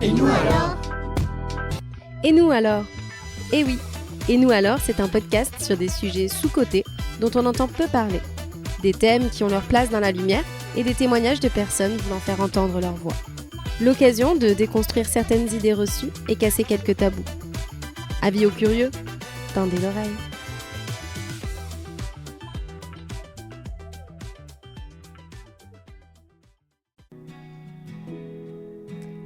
Et nous alors ? Et nous alors ? Eh oui, Et nous alors, c'est un podcast sur des sujets sous-cotés dont on entend peu parler. Des thèmes qui ont leur place dans la lumière et des témoignages de personnes voulant faire entendre leur voix. L'occasion de déconstruire certaines idées reçues et casser quelques tabous. Avis aux curieux, tendez l'oreille.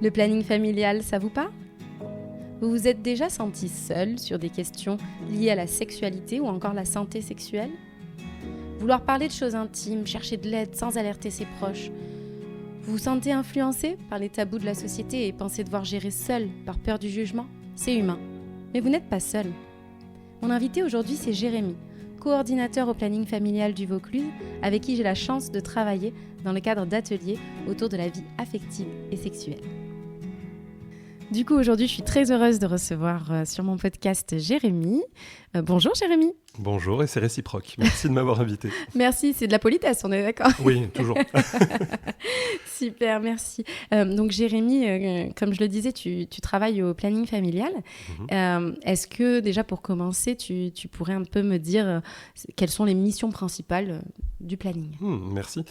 Le planning familial, ça vous parle ? Vous vous êtes déjà senti seul sur des questions liées à la sexualité ou encore la santé sexuelle ? Vouloir parler de choses intimes, chercher de l'aide sans alerter ses proches. Vous vous sentez influencé par les tabous de la société et pensez devoir gérer seul par peur du jugement ? C'est humain. Mais vous n'êtes pas seul. Mon invité aujourd'hui, c'est Jérémy, coordinateur au planning familial du Vaucluse, avec qui j'ai la chance de travailler dans le cadre d'ateliers autour de la vie affective et sexuelle. Du coup, aujourd'hui, je suis très heureuse de recevoir sur mon podcast Jérémy. Bonjour Jérémy. Bonjour, et c'est réciproque. Merci de m'avoir invité. Merci, c'est de la politesse, on est d'accord ? Oui, toujours. Super, merci. Donc Jérémy, comme je le disais, tu travailles au planning familial. Est-ce que déjà pour commencer, tu pourrais un peu me dire quelles sont les missions principales du planning ? Merci.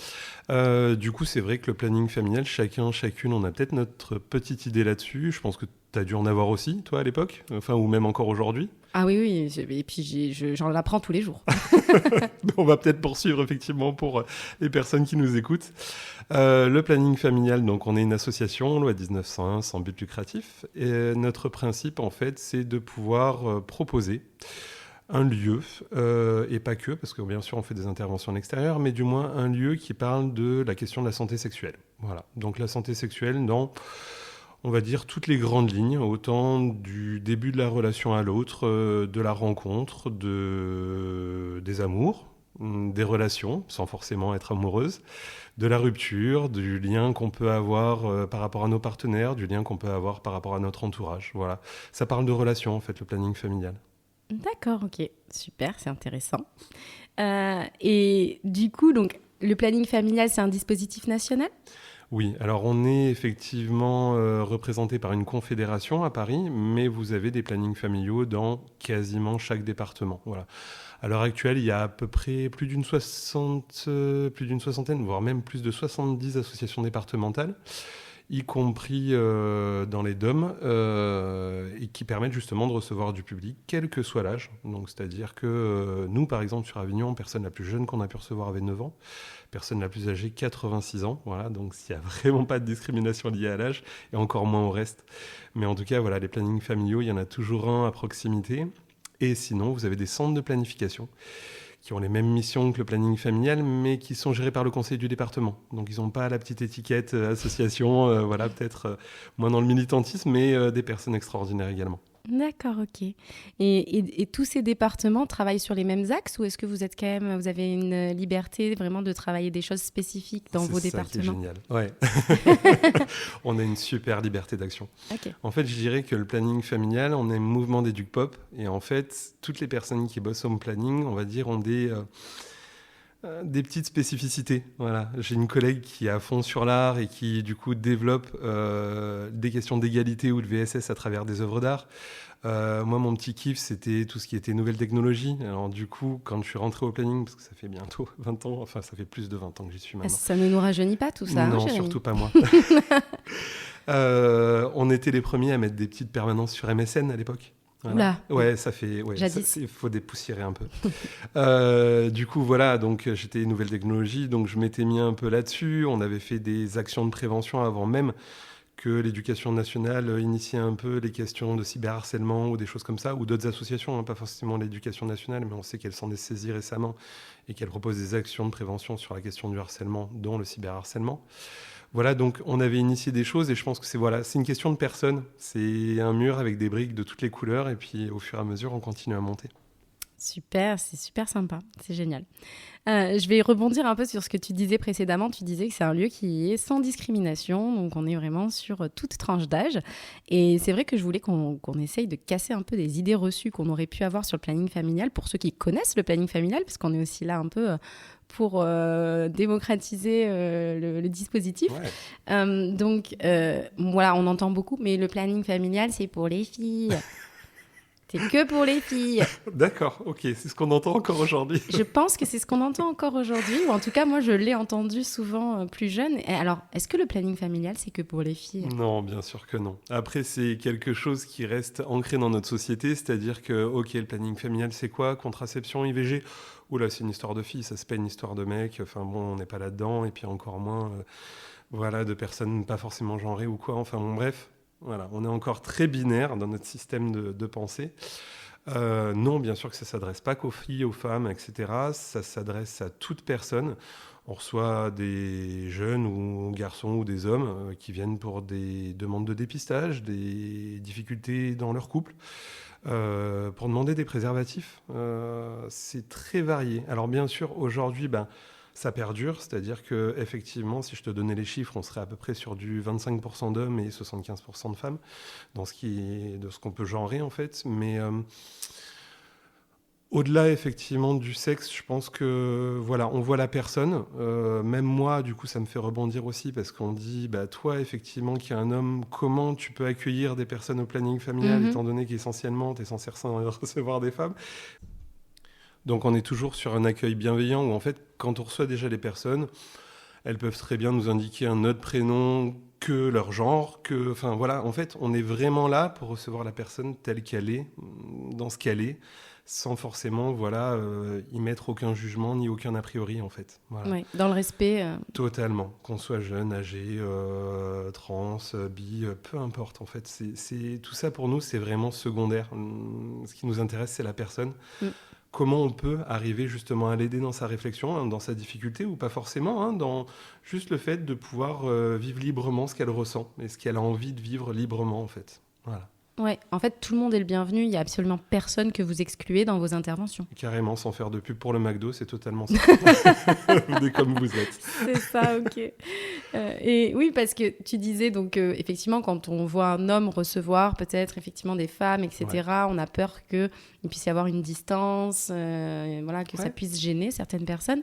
Du coup, c'est vrai que le planning familial, chacune, on a peut-être notre petite idée là-dessus. Je pense que tu as dû en avoir aussi, toi, à l'époque, ou même encore aujourd'hui. Ah oui, et puis j'en apprends tous les jours. On va peut-être poursuivre effectivement pour les personnes qui nous écoutent. Le planning familial, donc on est une association, loi 1901, sans but lucratif. Et notre principe, en fait, c'est de pouvoir proposer un lieu, et pas que, parce que bien sûr on fait des interventions à l'extérieur, mais du moins un lieu qui parle de la question de la santé sexuelle. Voilà, donc la santé sexuelle dans, on va dire, toutes les grandes lignes, autant du début de la relation à l'autre, de la rencontre, des amours, des relations, sans forcément être amoureuse, de la rupture, du lien qu'on peut avoir par rapport à nos partenaires, du lien qu'on peut avoir par rapport à notre entourage. Voilà, ça parle de relations en fait, le planning familial. D'accord, ok, super, c'est intéressant. Et du coup, donc, le planning familial, c'est un dispositif national ? Oui, alors on est effectivement représenté par une confédération à Paris, mais vous avez des plannings familiaux dans quasiment chaque département. Voilà. À l'heure actuelle, il y a à peu près plus d'une soixantaine, voire même plus de 70 associations départementales, y compris dans les DOM, et qui permettent justement de recevoir du public, quel que soit l'âge. Donc, c'est-à-dire que nous, par exemple, sur Avignon, personne la plus jeune qu'on a pu recevoir avait 9 ans, personne la plus âgée, 86 ans. Voilà, donc il n'y a vraiment pas de discrimination liée à l'âge, et encore moins au reste. Mais en tout cas, voilà, les plannings familiaux, il y en a toujours un à proximité. Et sinon, vous avez des centres de planification qui ont les mêmes missions que le planning familial, mais qui sont gérés par le conseil du département. Donc, ils n'ont pas la petite étiquette association, voilà, peut-être moins dans le militantisme, mais des personnes extraordinaires également. D'accord, ok. Et tous ces départements travaillent sur les mêmes axes ou est-ce que vous avez une liberté vraiment de travailler des choses spécifiques dans vos départements ? C'est ça qui est génial. Ouais. On a une super liberté d'action. Okay. En fait, je dirais que le planning familial, on est un mouvement d'éduc-pop. Et en fait, toutes les personnes qui bossent au planning, on va dire, ont des petites spécificités. Voilà. J'ai une collègue qui est à fond sur l'art et qui, du coup, développe des questions d'égalité ou de VSS à travers des œuvres d'art. Moi, mon petit kiff, c'était tout ce qui était nouvelles technologies. Alors, du coup, quand je suis rentré au planning, parce que ça fait bientôt 20 ans, enfin, ça fait plus de 20 ans que j'y suis maintenant. Ça ne nous rajeunit pas, tout ça, non, hein, surtout pas moi. On était les premiers à mettre des petites permanences sur MSN à l'époque. Voilà. Ouais, ça fait. Ouais, il faut dépoussiérer un peu. Du coup, voilà, donc j'étais nouvelle technologie, donc je m'étais mis un peu là-dessus. On avait fait des actions de prévention avant même que l'éducation nationale initie un peu les questions de cyberharcèlement ou des choses comme ça, ou d'autres associations, hein, pas forcément l'éducation nationale, mais on sait qu'elle s'en est saisie récemment et qu'elle propose des actions de prévention sur la question du harcèlement, dont le cyberharcèlement. Voilà, donc on avait initié des choses et je pense que c'est une question de personne. C'est un mur avec des briques de toutes les couleurs et puis au fur et à mesure, on continue à monter. Super, c'est super sympa, c'est génial. Je vais rebondir un peu sur ce que tu disais précédemment. Tu disais que c'est un lieu qui est sans discrimination, donc on est vraiment sur toute tranche d'âge. Et c'est vrai que je voulais qu'on essaye de casser un peu des idées reçues qu'on aurait pu avoir sur le planning familial, pour ceux qui connaissent le planning familial, parce qu'on est aussi là un peu pour démocratiser le dispositif. Ouais. Donc voilà, on entend beaucoup, mais le planning familial, c'est pour les filles. C'est que pour les filles. D'accord, ok, c'est ce qu'on entend encore aujourd'hui. Je pense que c'est ce qu'on entend encore aujourd'hui, ou en tout cas, moi, je l'ai entendu souvent plus jeune. Et alors, est-ce que le planning familial, c'est que pour les filles ? Non, bien sûr que non. Après, c'est quelque chose qui reste ancré dans notre société, c'est-à-dire que, ok, le planning familial, c'est quoi ? Contraception, IVG ? Oula, c'est une histoire de filles, ça c'est pas une histoire de mec. Enfin bon, on n'est pas là-dedans, et puis encore moins, voilà, de personnes pas forcément genrées ou quoi. Enfin bon, bref. Voilà, on est encore très binaire dans notre système de pensée. Non, bien sûr que ça ne s'adresse pas qu'aux filles, aux femmes, etc. Ça s'adresse à toute personne. On reçoit des jeunes ou garçons ou des hommes qui viennent pour des demandes de dépistage, des difficultés dans leur couple, pour demander des préservatifs. C'est très varié. Alors bien sûr, aujourd'hui, ça perdure, c'est-à-dire que effectivement, si je te donnais les chiffres, on serait à peu près sur du 25% d'hommes et 75% de femmes dans de ce qu'on peut genrer en fait. Mais au-delà effectivement du sexe, je pense que voilà, on voit la personne. Même moi, du coup, ça me fait rebondir aussi parce qu'on dit, toi, effectivement, qui est un homme, comment tu peux accueillir des personnes au planning familial, étant donné qu'essentiellement, tu es censé recevoir des femmes. Donc on est toujours sur un accueil bienveillant où en fait, quand on reçoit déjà les personnes, elles peuvent très bien nous indiquer un autre prénom que leur genre, enfin voilà, en fait, on est vraiment là pour recevoir la personne telle qu'elle est, dans ce qu'elle est, sans forcément, y mettre aucun jugement ni aucun a priori en fait. Voilà. Oui, dans le respect. Totalement, qu'on soit jeune, âgé, trans, bi, peu importe en fait. C'est tout ça pour nous, c'est vraiment secondaire. Ce qui nous intéresse, c'est la personne. Comment on peut arriver justement à l'aider dans sa réflexion, dans sa difficulté, ou pas forcément, dans juste le fait de pouvoir vivre librement ce qu'elle ressent et ce qu'elle a envie de vivre librement en fait. Voilà. Ouais, en fait, tout le monde est le bienvenu. Il n'y a absolument personne que vous excluez dans vos interventions. Carrément, sans faire de pub pour le McDo, c'est totalement ça. Venez comme vous êtes. C'est ça, ok. Et oui, parce que tu disais, donc, effectivement, quand on voit un homme recevoir peut-être effectivement des femmes, etc., on a peur qu'il puisse y avoir une distance, que ça puisse gêner certaines personnes.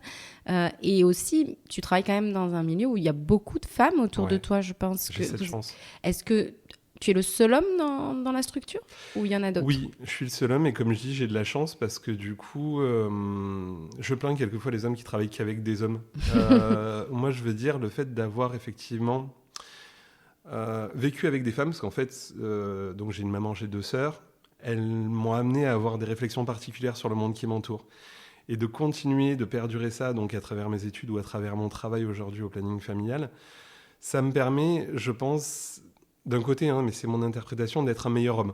Et aussi, tu travailles quand même dans un milieu où il y a beaucoup de femmes autour de toi, je pense. J'ai cette chance. Est-ce que tu es le seul homme dans la structure ou il y en a d'autres ? Oui, je suis le seul homme et comme je dis, j'ai de la chance parce que du coup, je plains quelquefois les hommes qui travaillent qu'avec des hommes. Moi, je veux dire le fait d'avoir effectivement vécu avec des femmes, parce qu'en fait, donc j'ai une maman, j'ai 2 sœurs, elles m'ont amené à avoir des réflexions particulières sur le monde qui m'entoure. Et de continuer, de perdurer ça donc à travers mes études ou à travers mon travail aujourd'hui au planning familial, ça me permet, je pense... d'un côté, mais c'est mon interprétation, d'être un meilleur homme.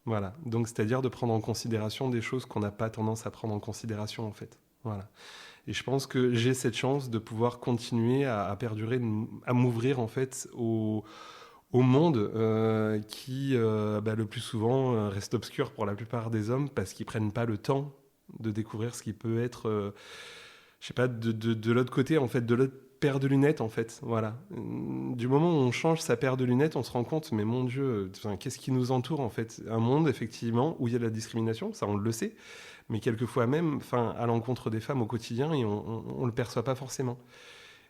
Voilà. Donc, c'est-à-dire de prendre en considération des choses qu'on n'a pas tendance à prendre en considération, en fait. Voilà. Et je pense que j'ai cette chance de pouvoir continuer à perdurer, à m'ouvrir, en fait, au monde qui, le plus souvent, reste obscur pour la plupart des hommes parce qu'ils ne prennent pas le temps de découvrir ce qui peut être, de l'autre côté, en fait, de l'autre paire de lunettes en fait, voilà. Du moment où on change sa paire de lunettes, on se rend compte, mais mon Dieu, qu'est-ce qui nous entoure en fait ? Un monde effectivement où il y a de la discrimination, ça on le sait, mais quelquefois même, à l'encontre des femmes au quotidien et on le perçoit pas forcément.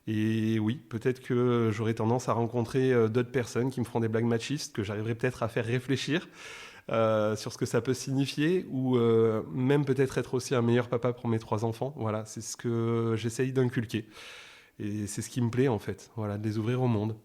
Et oui, peut-être que j'aurais tendance à rencontrer d'autres personnes qui me feront des blagues machistes, que j'arriverai peut-être à faire réfléchir sur ce que ça peut signifier, ou même peut-être être aussi un meilleur papa pour mes 3 enfants. Voilà, c'est ce que j'essaye d'inculquer. Et c'est ce qui me plaît, en fait, de les ouvrir au monde.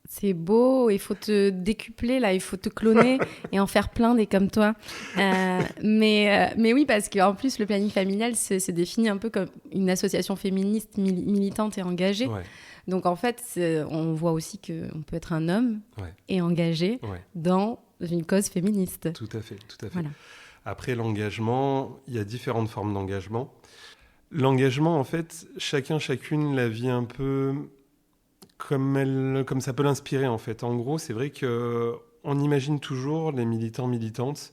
C'est beau, il faut te décupler, là, il faut te cloner et en faire plein des comme toi. Mais oui, parce qu'en plus, le planning familial se définit un peu comme une association féministe militante et engagée. Ouais. Donc, en fait, on voit aussi qu'on peut être un homme et engagé dans une cause féministe. Tout à fait. Voilà. Après, l'engagement, il y a différentes formes d'engagement. L'engagement, en fait, chacune la vit un peu comme ça peut l'inspirer, en fait. En gros, c'est vrai qu'on imagine toujours les militants, militantes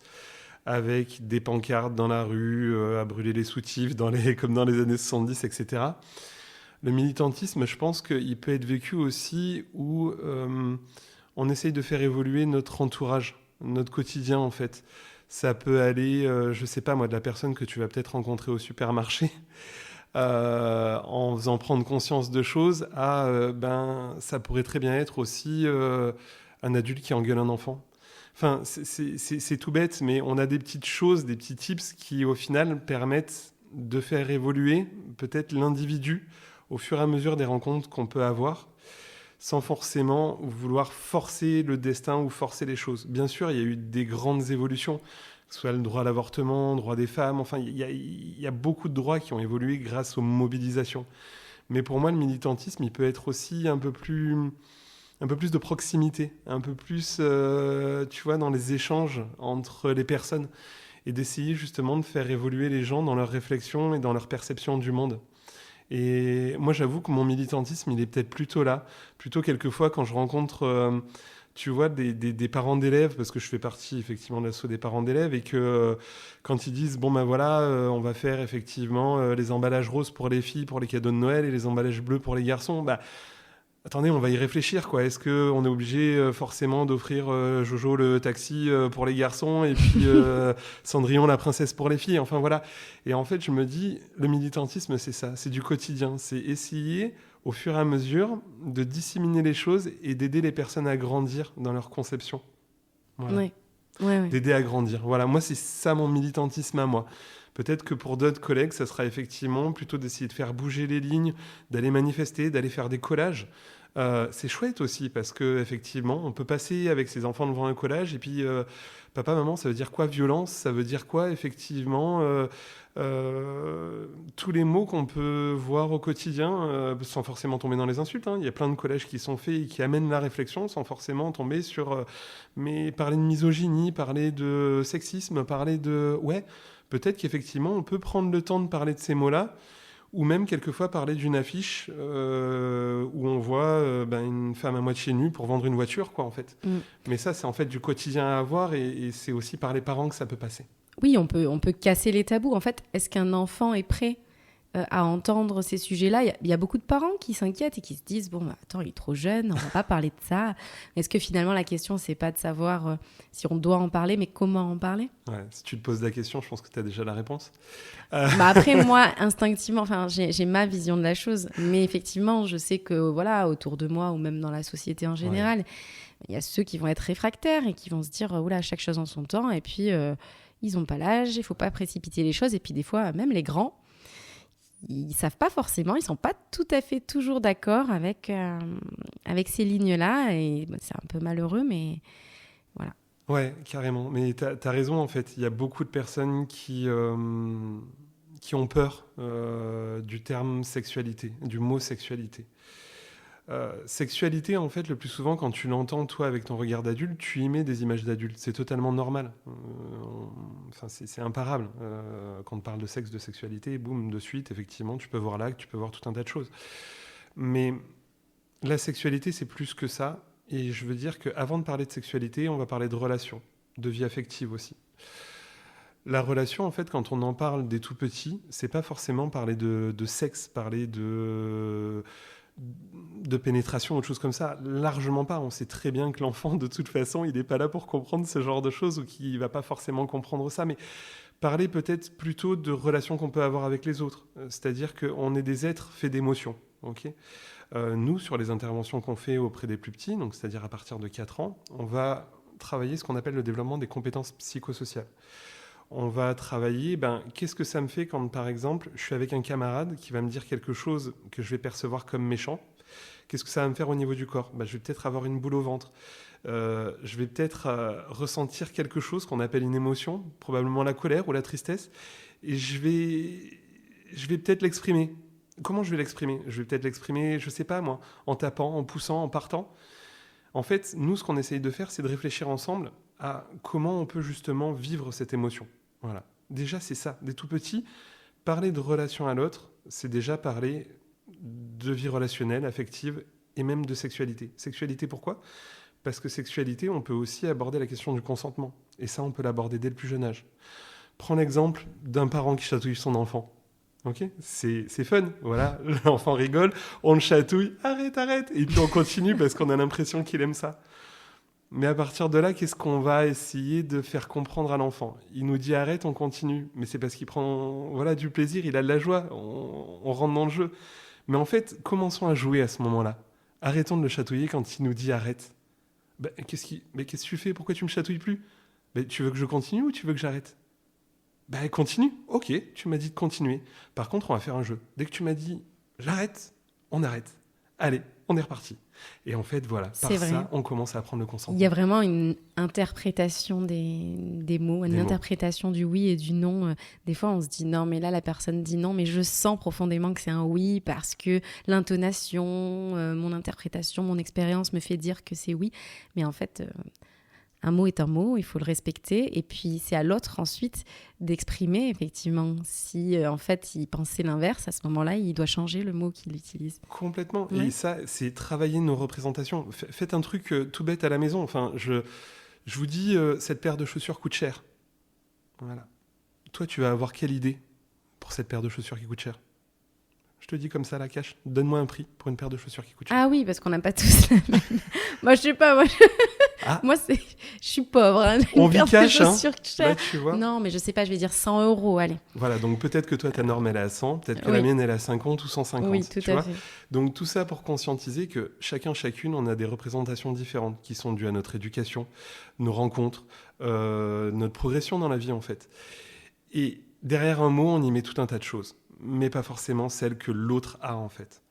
avec des pancartes dans la rue, à brûler les soutifs comme dans les années 70, etc. Le militantisme, je pense qu'il peut être vécu aussi où on essaye de faire évoluer notre entourage, notre quotidien en fait. Ça peut aller, je sais pas moi, de la personne que tu vas peut-être rencontrer au supermarché, en faisant prendre conscience de choses, à ça pourrait très bien être aussi un adulte qui engueule un enfant. Enfin, c'est tout bête, mais on a des petites choses, des petits tips qui, au final, permettent de faire évoluer peut-être l'individu au fur et à mesure des rencontres qu'on peut avoir, sans forcément vouloir forcer le destin ou forcer les choses. Bien sûr, il y a eu des grandes évolutions, que ce soit le droit à l'avortement, le droit des femmes, enfin, il y a beaucoup de droits qui ont évolué grâce aux mobilisations. Mais pour moi, le militantisme, il peut être aussi un peu plus de proximité, un peu plus, tu vois, dans les échanges entre les personnes, et d'essayer justement de faire évoluer les gens dans leur réflexion et dans leur perception du monde. Et moi, j'avoue que mon militantisme, il est peut-être plutôt là. Plutôt quelquefois, quand je rencontre, tu vois, des parents d'élèves, parce que je fais partie effectivement de l'asso des parents d'élèves, et que quand ils disent, bon ben voilà, on va faire effectivement les emballages roses pour les filles, pour les cadeaux de Noël, et les emballages bleus pour les garçons, bah, attendez, on va y réfléchir, quoi. Est-ce qu'on est obligé forcément d'offrir Jojo le taxi pour les garçons et puis Cendrillon la princesse pour les filles? Enfin voilà. Et en fait, je me dis, le militantisme, c'est ça, c'est du quotidien. C'est essayer, au fur et à mesure, de disséminer les choses et d'aider les personnes à grandir dans leur conception. Voilà. Oui. Ouais. D'aider à grandir. Voilà, moi, c'est ça mon militantisme à moi. Peut-être que pour d'autres collègues, ça sera effectivement plutôt d'essayer de faire bouger les lignes, d'aller manifester, d'aller faire des collages. C'est chouette aussi parce que effectivement, on peut passer avec ses enfants devant un collage et puis papa, maman, ça veut dire quoi violence? Ça veut dire quoi effectivement tous les mots qu'on peut voir au quotidien sans forcément tomber dans les insultes. Hein. Il y a plein de collages qui sont faits et qui amènent la réflexion sans forcément tomber sur mais parler de misogynie, parler de sexisme, parler de peut-être qu'effectivement on peut prendre le temps de parler de ces mots-là. Ou même quelquefois parler d'une affiche où on voit une femme à moitié nue pour vendre une voiture, quoi, en fait. Mais ça, c'est en fait du quotidien à avoir et c'est aussi par les parents que ça peut passer. Oui, on peut casser les tabous. En fait, est-ce qu'un enfant est prêt à entendre ces sujets-là? Il y a beaucoup de parents qui s'inquiètent et qui se disent « Bon, attends, il est trop jeune, on ne va pas parler de ça. » Est-ce que finalement, la question, c'est pas de savoir si on doit en parler, mais comment en parler? Ouais, si tu te poses la question, je pense que tu as déjà la réponse. Après, moi, instinctivement, j'ai ma vision de la chose. Mais effectivement, je sais que voilà, autour de moi ou même dans la société en général, il y a ceux qui vont être réfractaires et qui vont se dire « Oula, chaque chose en son temps. » Et puis, ils n'ont pas l'âge, il ne faut pas précipiter les choses. Et puis, des fois, même les grands, ils savent pas forcément, ils sont pas tout à fait toujours d'accord avec ces lignes-là et c'est un peu malheureux, mais voilà. Ouais, carrément. Mais t'as raison en fait. Il y a beaucoup de personnes qui ont peur du terme sexualité, du mot sexualité. Sexualité, en fait, le plus souvent, quand tu l'entends, toi, avec ton regard d'adulte, tu y mets des images d'adultes. C'est totalement normal. C'est imparable. Quand on parle de sexe, de sexualité, boum, de suite, effectivement, tu peux voir l'acte, tu peux voir tout un tas de choses. Mais la sexualité, c'est plus que ça. Et je veux dire qu'avant de parler de sexualité, on va parler de relations, de vie affective aussi. La relation, en fait, quand on en parle des tout petits, c'est pas forcément parler de sexe, parler de pénétration ou autre chose comme ça, largement pas. On sait très bien que l'enfant, de toute façon, il n'est pas là pour comprendre ce genre de choses ou qu'il ne va pas forcément comprendre ça, mais parler peut-être plutôt de relations qu'on peut avoir avec les autres. C'est-à-dire qu'on est des êtres faits d'émotions. Okay, nous, sur les interventions qu'on fait auprès des plus petits, donc c'est-à-dire à partir de 4 ans, on va travailler ce qu'on appelle le développement des compétences psychosociales. On va travailler, qu'est-ce que ça me fait quand, par exemple, je suis avec un camarade qui va me dire quelque chose que je vais percevoir comme méchant. Qu'est-ce que ça va me faire au niveau du corps? Je vais peut-être avoir une boule au ventre. Je vais peut-être ressentir quelque chose qu'on appelle une émotion, probablement la colère ou la tristesse, et je vais peut-être l'exprimer. Comment je vais l'exprimer? Je vais peut-être l'exprimer, je ne sais pas moi, en tapant, en poussant, en partant. En fait, nous, ce qu'on essaye de faire, c'est de réfléchir ensemble à comment on peut justement vivre cette émotion. Voilà. Déjà, c'est ça. Des tout petits, parler de relation à l'autre, c'est déjà parler de vie relationnelle, affective et même de sexualité. Sexualité, pourquoi ? Parce que sexualité, on peut aussi aborder la question du consentement. Et ça, on peut l'aborder dès le plus jeune âge. Prends l'exemple d'un parent qui chatouille son enfant. Ok, c'est fun, voilà, l'enfant rigole, on le chatouille, arrête, et puis on continue parce qu'on a l'impression qu'il aime ça. Mais à partir de là, qu'est-ce qu'on va essayer de faire comprendre à l'enfant ? Il nous dit arrête, on continue, mais c'est parce qu'il prend du plaisir, il a de la joie, on rentre dans le jeu. Mais en fait, commençons à jouer à ce moment-là. Arrêtons de le chatouiller quand il nous dit arrête. Qu'est-ce que tu fais ? Pourquoi tu me chatouilles plus ? Tu veux que je continue ou tu veux que j'arrête ? Continue. Ok, tu m'as dit de continuer. Par contre, on va faire un jeu. Dès que tu m'as dit j'arrête, on arrête. Allez, on est reparti. Et en fait, voilà, par ça, on commence à apprendre le consentement. Il y a vraiment une interprétation des mots, une interprétation du oui et du non. Des fois, on se dit non, mais là, la personne dit non, mais je sens profondément que c'est un oui parce que l'intonation, mon interprétation, mon expérience me fait dire que c'est oui. Mais en fait... un mot est un mot, il faut le respecter. Et puis, c'est à l'autre ensuite d'exprimer, effectivement. Si, en fait, il pensait l'inverse, à ce moment-là, il doit changer le mot qu'il utilise. Complètement. Ouais. Et ça, c'est travailler nos représentations. Faites un truc tout bête à la maison. Enfin, je vous dis, cette paire de chaussures coûte cher. Voilà. Toi, tu vas avoir quelle idée pour cette paire de chaussures qui coûte cher ? Je te dis comme ça, la cash. Donne-moi un prix pour une paire de chaussures qui coûte cher. Ah oui, parce qu'on n'a pas tous la même. Moi, je sais pas. Moi, je suis pauvre. Hein. On vit cash, hein. Tu vois. Non, mais je sais pas, je vais dire 100 €, allez. Voilà, donc peut-être que toi, ta norme, elle est à 100, peut-être que la mienne, elle est à 50 ou 150. Oui, tout à fait. Donc tout ça pour conscientiser que chacune, on a des représentations différentes qui sont dues à notre éducation, nos rencontres, notre progression dans la vie, en fait. Et derrière un mot, on y met tout un tas de choses, mais pas forcément celles que l'autre a, en fait.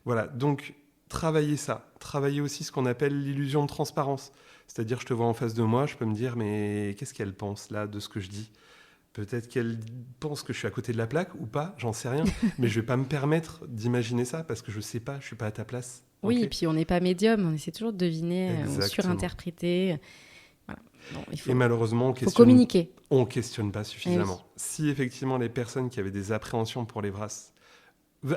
Voilà, donc travailler ça. Travailler aussi ce qu'on appelle l'illusion de transparence. C'est-à-dire, je te vois en face de moi, je peux me dire, mais qu'est-ce qu'elle pense là de ce que je dis ? Peut-être qu'elle pense que je suis à côté de la plaque ou pas, j'en sais rien. Mais je ne vais pas me permettre d'imaginer ça parce que je ne sais pas, je ne suis pas à ta place. Oui, okay. Et puis on n'est pas médium, on essaie toujours de deviner, ou surinterpréter. Voilà. Bon, et malheureusement, faut communiquer. On ne questionne pas suffisamment. Oui. Si effectivement les personnes qui avaient des appréhensions pour les brasses,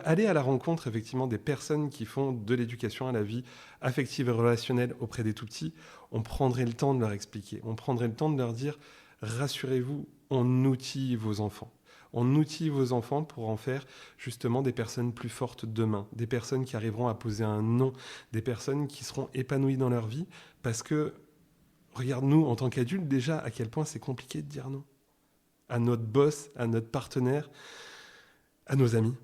aller à la rencontre effectivement des personnes qui font de l'éducation à la vie affective et relationnelle auprès des tout-petits, on prendrait le temps de leur expliquer, on prendrait le temps de leur dire « rassurez-vous, on outille vos enfants ». On outille vos enfants pour en faire justement des personnes plus fortes demain, des personnes qui arriveront à poser un non, des personnes qui seront épanouies dans leur vie parce que, regarde-nous en tant qu'adultes déjà à quel point c'est compliqué de dire non à notre boss, à notre partenaire, à nos amis.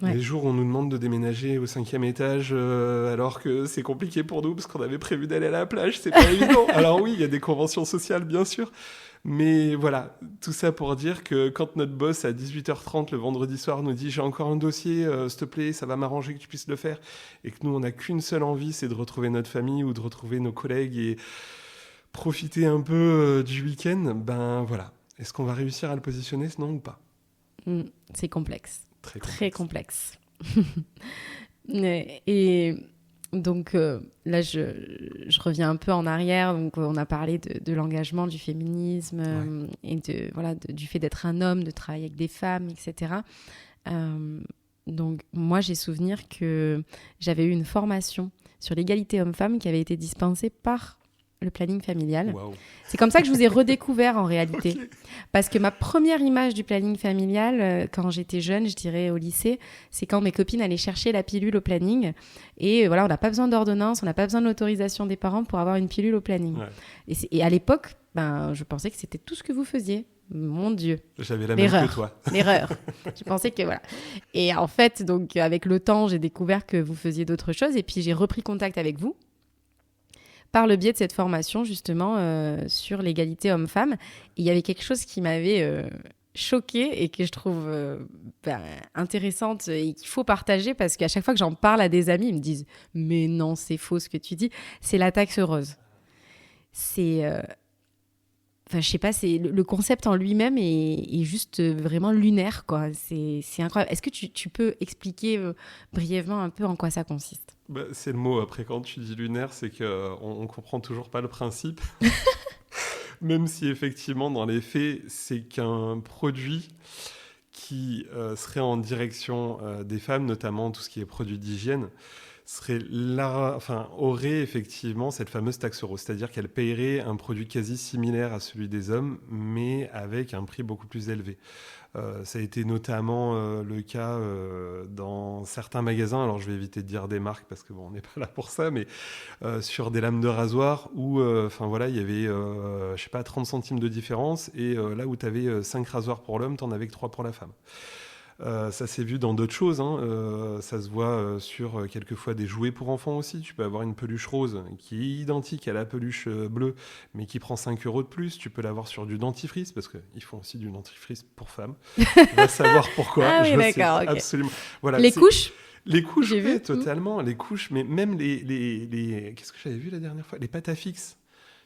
Ouais. Les jours où on nous demande de déménager au 5e étage alors que c'est compliqué pour nous parce qu'on avait prévu d'aller à la plage, c'est pas évident. Alors oui, il y a des conventions sociales bien sûr, mais voilà, tout ça pour dire que quand notre boss à 18h30 le vendredi soir nous dit « j'ai encore un dossier, s'il te plaît, ça va m'arranger que tu puisses le faire » et que nous on n'a qu'une seule envie, c'est de retrouver notre famille ou de retrouver nos collègues et profiter un peu du week-end, ben voilà. Est-ce qu'on va réussir à le positionner sinon ou pas ? C'est complexe. Très complexe. Et donc là, je reviens un peu en arrière. Donc, on a parlé de l'engagement, du féminisme et du fait d'être un homme, de travailler avec des femmes, etc. Donc moi, j'ai souvenir que j'avais eu une formation sur l'égalité homme-femme qui avait été dispensée par le planning familial. Wow. C'est comme ça que je vous ai redécouvert en réalité. Okay. Parce que ma première image du planning familial, quand j'étais jeune, je dirais au lycée, c'est quand mes copines allaient chercher la pilule au planning. Et voilà, on n'a pas besoin d'ordonnance, on n'a pas besoin de l'autorisation des parents pour avoir une pilule au planning. Ouais. Et à l'époque, je pensais que c'était tout ce que vous faisiez. Mon Dieu. J'avais la même que toi. L'erreur. Je pensais que voilà. Et en fait, donc, avec le temps, j'ai découvert que vous faisiez d'autres choses. Et puis, j'ai repris contact avec vous. Par le biais de cette formation, justement, sur l'égalité homme-femme. Et il y avait quelque chose qui m'avait choquée et que je trouve intéressante et qu'il faut partager parce qu'à chaque fois que j'en parle à des amis, ils me disent « Mais non, c'est faux ce que tu dis ». C'est la taxe rose. C'est... Enfin, je sais pas, le concept en lui-même est juste vraiment lunaire, quoi. C'est incroyable. Est-ce que tu peux expliquer brièvement un peu en quoi ça consiste ? C'est le mot, après, quand tu dis lunaire, c'est qu'on ne comprend toujours pas le principe. Même si, effectivement, dans les faits, c'est qu'un produit qui serait en direction des femmes, notamment tout ce qui est produit d'hygiène. aurait effectivement cette fameuse taxe euro, c'est-à-dire qu'elle paierait un produit quasi similaire à celui des hommes, mais avec un prix beaucoup plus élevé. Ça a été notamment le cas dans certains magasins, alors je vais éviter de dire des marques parce que bon, on n'est pas là pour ça, mais sur des lames de rasoir où il y avait 30 centimes de différence, et là où tu avais 5 rasoirs pour l'homme, tu en avais que 3 pour la femme. Ça s'est vu dans d'autres choses, hein. Ça se voit sur quelquefois des jouets pour enfants aussi. Tu peux avoir une peluche rose qui est identique à la peluche bleue, mais qui prend 5 euros de plus. Tu peux l'avoir sur du dentifrice, parce qu'ils font aussi du dentifrice pour femmes. On va savoir pourquoi. Ah oui, d'accord, sais absolument. Voilà, les couches. Les couches, j'ai vu. Totalement. Les couches, mais même les... Qu'est-ce que j'avais vu la dernière fois ? Les pâtes à fixe.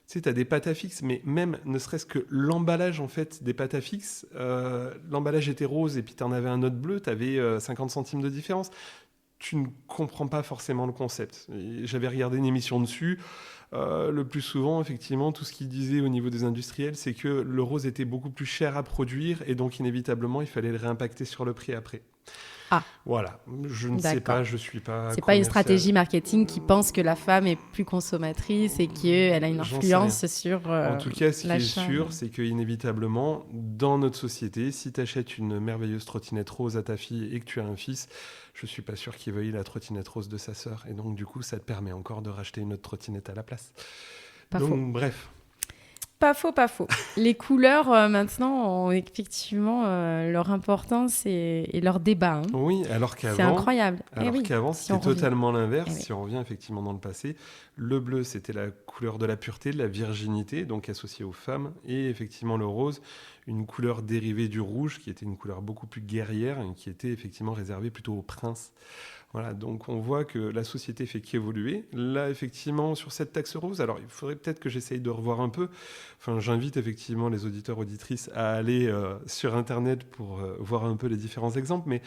Tu sais, tu as des pâtes à fixe, mais même ne serait-ce que l'emballage en fait, des pâtes à fixe, l'emballage était rose et puis tu en avais un autre bleu, tu avais 50 centimes de différence. Tu ne comprends pas forcément le concept. Et j'avais regardé une émission dessus. Le plus souvent, effectivement, tout ce qu'ils disaient au niveau des industriels, c'est que le rose était beaucoup plus cher à produire et donc inévitablement, il fallait le réimpacter sur le prix après. Ah. Voilà, je ne sais pas, je suis pas. C'est pas une stratégie marketing qui pense que la femme est plus consommatrice et qu'elle a une influence sur en tout cas, ce qui est l'achat. sûr, c'est qu'inévitablement, dans notre société, si tu achètes une merveilleuse trottinette rose à ta fille et que tu as un fils, je suis pas sûr qu'il veuille la trottinette rose de sa sœur. Et donc, du coup, ça te permet encore de racheter une autre trottinette à la place. Pas donc, faux. Bref. Pas faux. Les couleurs, maintenant, ont effectivement leur importance et leur débat. Hein. Oui, alors qu'avant... C'est incroyable. Qu'avant, c'était totalement l'inverse. Oui. Si on revient effectivement dans le passé, le bleu, c'était la couleur de la pureté, de la virginité, donc associée aux femmes. Et effectivement, le rose, une couleur dérivée du rouge, qui était une couleur beaucoup plus guerrière et qui était effectivement réservée plutôt aux princes. Voilà, donc on voit que la société fait qu'évoluer. Là, effectivement, sur cette taxe rose, alors il faudrait peut-être que j'essaye de revoir un peu. Enfin, j'invite effectivement les auditeurs, auditrices à aller sur Internet pour voir un peu les différents exemples. Mais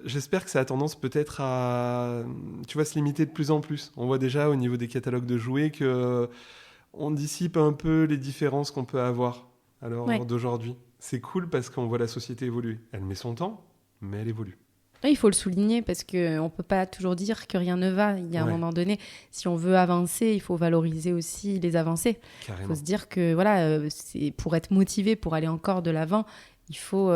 j'espère que ça a tendance peut-être à, se limiter de plus en plus. On voit déjà au niveau des catalogues de jouets qu'on dissipe un peu les différences qu'on peut avoir à l'heure d'aujourd'hui. C'est cool parce qu'on voit la société évoluer. Elle met son temps, mais elle évolue. Il faut le souligner parce qu'on ne peut pas toujours dire que rien ne va. Il y a un moment donné, si on veut avancer, il faut valoriser aussi les avancées. Il faut se dire que c'est pour être motivé, pour aller encore de l'avant, il faut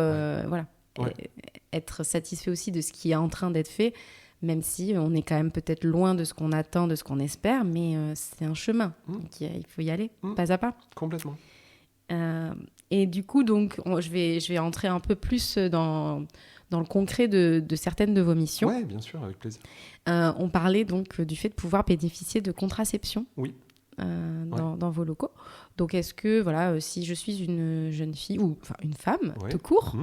être satisfait aussi de ce qui est en train d'être fait, même si on est quand même peut-être loin de ce qu'on attend, de ce qu'on espère, mais c'est un chemin. Donc, il faut y aller, pas à pas. Complètement. Et du coup, donc, je vais entrer un peu plus dans le concret de certaines de vos missions. Oui, bien sûr, avec plaisir. On parlait donc du fait de pouvoir bénéficier de contraception dans vos locaux. Donc, est-ce que, si je suis une jeune fille, ou une femme, tout court,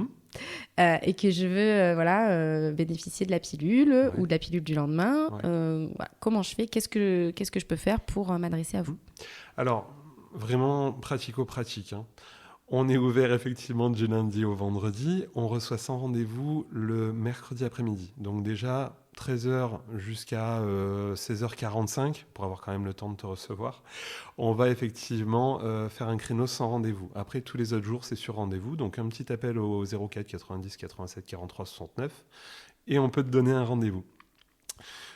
et que je veux bénéficier de la pilule ou de la pilule du lendemain, comment je fais ? Qu'est-ce que je peux faire pour m'adresser à vous ? Alors, vraiment pratico-pratique, hein. On est ouvert effectivement du lundi au vendredi. On reçoit 100 rendez-vous le mercredi après-midi. Donc déjà, 13h jusqu'à 16h45, pour avoir quand même le temps de te recevoir. On va effectivement faire un créneau sans rendez-vous. Après, tous les autres jours, c'est sur rendez-vous. Donc un petit appel au 04 90 87 43 69 et on peut te donner un rendez-vous.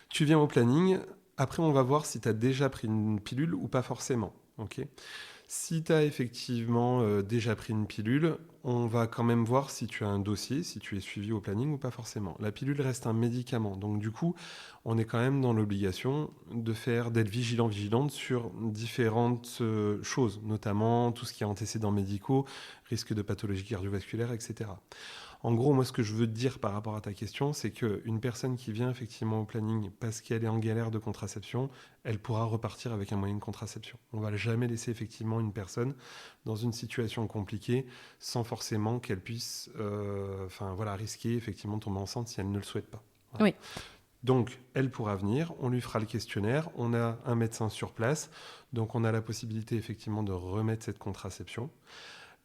Tu viens au planning. Après, on va voir si tu as déjà pris une pilule ou pas forcément. Ok ? Si tu as effectivement déjà pris une pilule, on va quand même voir si tu as un dossier, si tu es suivi au planning ou pas forcément. La pilule reste un médicament, donc du coup, on est quand même dans l'obligation d'être vigilante sur différentes choses, notamment tout ce qui est antécédents médicaux, risque de pathologie cardiovasculaire, etc. En gros, moi, ce que je veux te dire par rapport à ta question, c'est qu'une personne qui vient effectivement au planning parce qu'elle est en galère de contraception, elle pourra repartir avec un moyen de contraception. On ne va jamais laisser effectivement une personne dans une situation compliquée sans forcément qu'elle puisse risquer effectivement de tomber enceinte si elle ne le souhaite pas. Voilà. Oui. Donc, elle pourra venir, on lui fera le questionnaire, on a un médecin sur place, donc on a la possibilité effectivement de remettre cette contraception.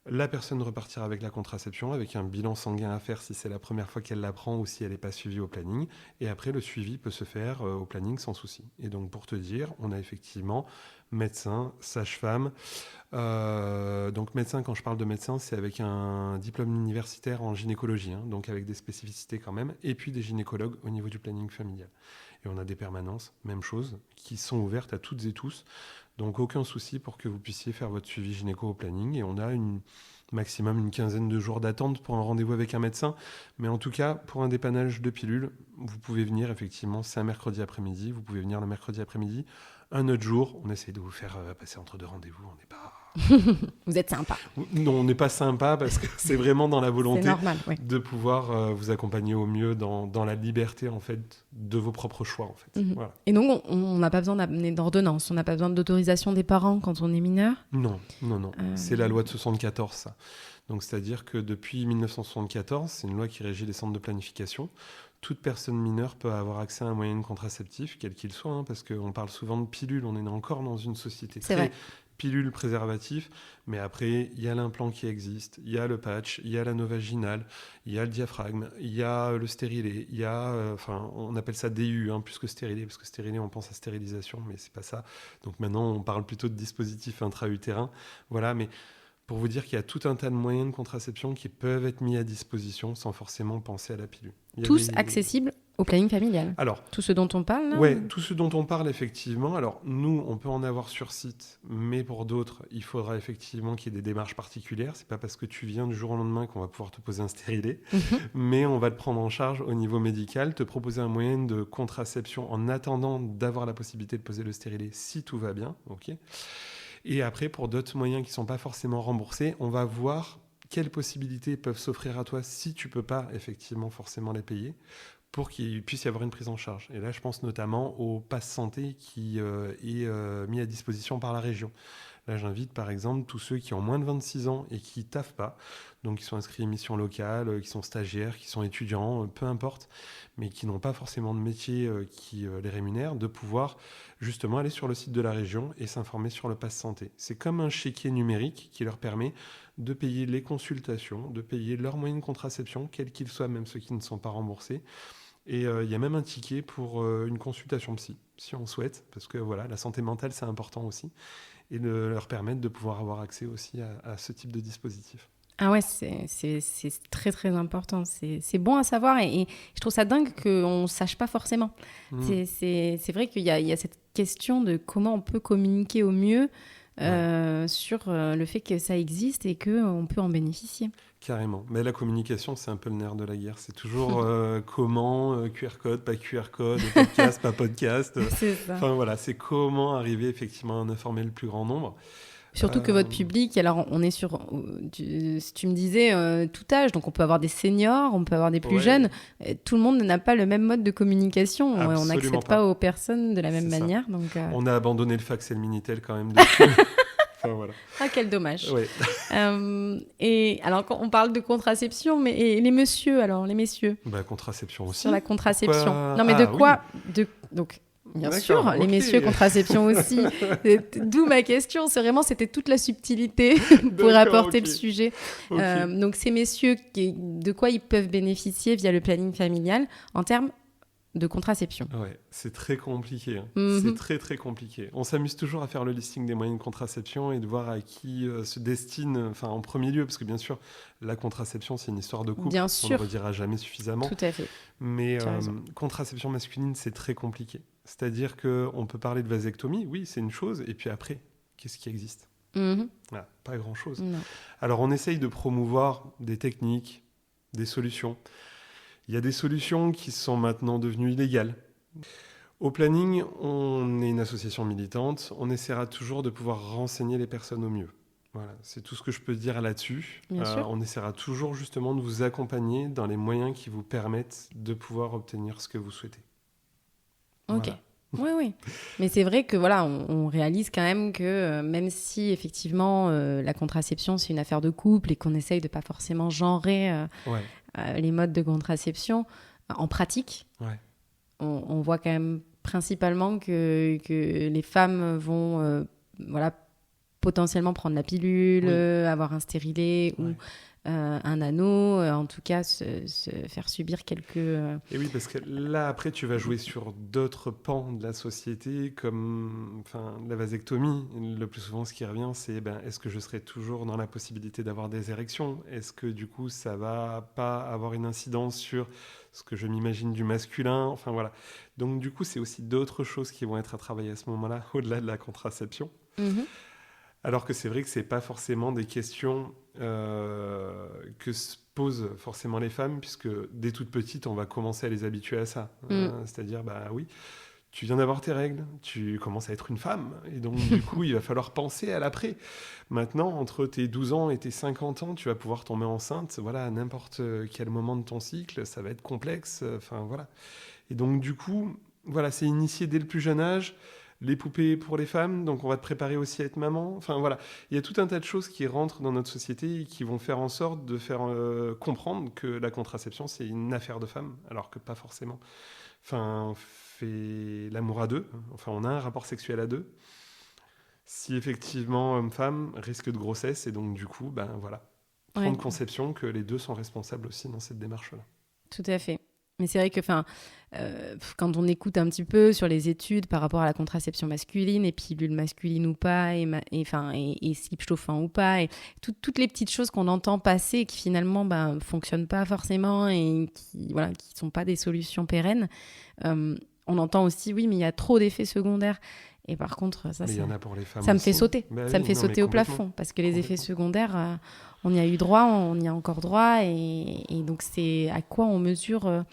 La personne repartira avec la contraception, avec un bilan sanguin à faire si c'est la première fois qu'elle la prend ou si elle n'est pas suivie au planning. Et après, le suivi peut se faire au planning sans souci. Et donc, pour te dire, on a effectivement médecin, sage-femme. Donc, médecin, quand je parle de médecin, c'est avec un diplôme universitaire en gynécologie, donc avec des spécificités quand même. Et puis, des gynécologues au niveau du planning familial. Et on a des permanences, même chose, qui sont ouvertes à toutes et tous. Donc aucun souci pour que vous puissiez faire votre suivi gynéco au planning. Et on a maximum une quinzaine de jours d'attente pour un rendez-vous avec un médecin. Mais en tout cas, pour un dépannage de pilules, vous pouvez venir effectivement, c'est un mercredi après-midi, vous pouvez venir le mercredi après-midi. Un autre jour, on essaie de vous faire passer entre deux rendez-vous, on n'est pas... Vous êtes sympa. Non, on n'est pas sympa parce que c'est vraiment dans la volonté normal, oui. de pouvoir vous accompagner au mieux dans la liberté en fait de vos propres choix en fait. Voilà. Et donc on n'a pas besoin d'amener d'ordonnance, on n'a pas besoin d'autorisation des parents quand on est mineur. Non. C'est la loi de 74 ça. Donc c'est-à-dire que depuis 1974, c'est une loi qui régit les centres de planification. Toute personne mineure peut avoir accès à un moyen contraceptif, quel qu'il soit, parce qu'on parle souvent de pilules, on est encore dans une société très pilule préservatif, mais après, il y a l'implant qui existe, il y a le patch, il y a l'anneau vaginal, il y a le diaphragme, il y a le stérilet, il y a, on appelle ça DU, plus que stérilet, parce que stérilet, on pense à stérilisation, mais c'est pas ça. Donc maintenant, on parle plutôt de dispositifs intra-utérins. Voilà, mais pour vous dire qu'il y a tout un tas de moyens de contraception qui peuvent être mis à disposition sans forcément penser à la pilule. Tous accessibles au planning familial. Alors, tout ce dont on parle là, oui, tout ce dont on parle effectivement. Alors nous, on peut en avoir sur site, mais pour d'autres, il faudra effectivement qu'il y ait des démarches particulières. C'est pas parce que tu viens du jour au lendemain qu'on va pouvoir te poser un stérilet, mais on va te prendre en charge au niveau médical, te proposer un moyen de contraception en attendant d'avoir la possibilité de poser le stérilet si tout va bien, ok. Et après, pour d'autres moyens qui ne sont pas forcément remboursés, on va voir quelles possibilités peuvent s'offrir à toi si tu ne peux pas effectivement forcément les payer pour qu'il puisse y avoir une prise en charge. Et là, je pense notamment au pass santé qui est mis à disposition par la région. Là, j'invite par exemple tous ceux qui ont moins de 26 ans et qui ne taffent pas, donc qui sont inscrits à mission locale, qui sont stagiaires, qui sont étudiants, peu importe, mais qui n'ont pas forcément de métier qui les rémunère, de pouvoir justement aller sur le site de la région et s'informer sur le pass santé. C'est comme un chéquier numérique qui leur permet de payer les consultations, de payer leurs moyens de contraception, quels qu'ils soient, même ceux qui ne sont pas remboursés. Et il y a même un ticket pour une consultation psy, si on souhaite, parce que voilà, la santé mentale, c'est important aussi, et de leur permettre de pouvoir avoir accès aussi à ce type de dispositif. Ah ouais, c'est très très important. C'est bon à savoir et je trouve ça dingue qu'on ne sache pas forcément. C'est vrai qu'il y a cette question de comment on peut communiquer au mieux sur le fait que ça existe et qu'on peut en bénéficier. Carrément. Mais la communication, c'est un peu le nerf de la guerre. C'est toujours comment, QR code, pas QR code, podcast, pas podcast. C'est ça. Enfin voilà, c'est comment arriver effectivement à en informer le plus grand nombre. Surtout que votre public, alors on est sur, tu me disais, tout âge, donc on peut avoir des seniors, on peut avoir des plus jeunes. Tout le monde n'a pas le même mode de communication. Absolument on n'accède pas aux personnes de la même manière. Donc, on a abandonné le fax et le Minitel quand même depuis. Enfin, voilà. Ah, quel dommage. Ouais. Et alors, quand on parle de contraception, mais et les messieurs, contraception aussi. Sur la contraception. Pourquoi... Non, mais de quoi donc, bien sûr, les messieurs, contraception aussi. D'où ma question. C'était toute la subtilité pour apporter le sujet. Donc, ces messieurs, de quoi ils peuvent bénéficier via le planning familial en termes de contraception. Ouais, c'est très compliqué. C'est très, très compliqué. On s'amuse toujours à faire le listing des moyens de contraception et de voir à qui se destine, en premier lieu, parce que bien sûr, la contraception, c'est une histoire de couple. Bien sûr. On ne redira jamais suffisamment. Tout à fait. Mais contraception masculine, c'est très compliqué. C'est-à-dire qu'on peut parler de vasectomie, oui, c'est une chose, et puis après, qu'est-ce qui existe ? Pas grand-chose. Non. Alors, on essaye de promouvoir des techniques, des solutions. Il y a des solutions qui sont maintenant devenues illégales. Au planning, on est une association militante. On essaiera toujours de pouvoir renseigner les personnes au mieux. Voilà, c'est tout ce que je peux dire là-dessus. On essaiera toujours justement de vous accompagner dans les moyens qui vous permettent de pouvoir obtenir ce que vous souhaitez. Ok. Voilà. Oui. Mais c'est vrai que on réalise quand même que même si effectivement la contraception c'est une affaire de couple et qu'on essaye de pas forcément genrer les modes de contraception, en pratique, on voit quand même principalement que les femmes vont potentiellement prendre la pilule, avoir un stérilet ou un anneau, en tout cas se faire subir quelques... Et oui, parce que là, après, tu vas jouer sur d'autres pans de la société, comme la vasectomie. Le plus souvent, ce qui revient, c'est est-ce que je serai toujours dans la possibilité d'avoir des érections ? Est-ce que, du coup, ça va pas avoir une incidence sur ce que je m'imagine du masculin, enfin voilà. Donc du coup, c'est aussi d'autres choses qui vont être à travailler à ce moment-là, au-delà de la contraception. Alors que c'est vrai que c'est pas forcément des questions que se posent forcément les femmes, puisque dès toute petite, on va commencer à les habituer à ça. C'est-à-dire, bah oui, tu viens d'avoir tes règles, tu commences à être une femme, et donc du coup, il va falloir penser à l'après. Maintenant, entre tes 12 ans et tes 50 ans, tu vas pouvoir tomber enceinte, voilà, à n'importe quel moment de ton cycle, ça va être complexe, enfin voilà. Et donc du coup, voilà, c'est initié dès le plus jeune âge. Les poupées pour les femmes, donc on va te préparer aussi à être maman. Enfin voilà, il y a tout un tas de choses qui rentrent dans notre société et qui vont faire en sorte de faire comprendre que la contraception c'est une affaire de femmes, alors que pas forcément. Enfin, on fait l'amour à deux, enfin on a un rapport sexuel à deux. Si effectivement homme-femme, risque de grossesse et donc du coup, ben voilà, prendre conception que les deux sont responsables aussi dans cette démarche-là. Tout à fait. Mais c'est vrai que quand on écoute un petit peu sur les études par rapport à la contraception masculine, et pilule masculine ou pas, et slip chauffant ou pas, et toutes les petites choses qu'on entend passer et qui finalement ne fonctionnent pas forcément et qui sont pas des solutions pérennes, on entend aussi, oui, mais il y a trop d'effets secondaires. Et par contre, ça y en a pour les femmes ça me aussi. fait sauter. Bah ça oui, me fait non, sauter au plafond. Parce que les effets secondaires, on y a eu droit, on y a encore droit. Et donc, c'est à quoi on mesure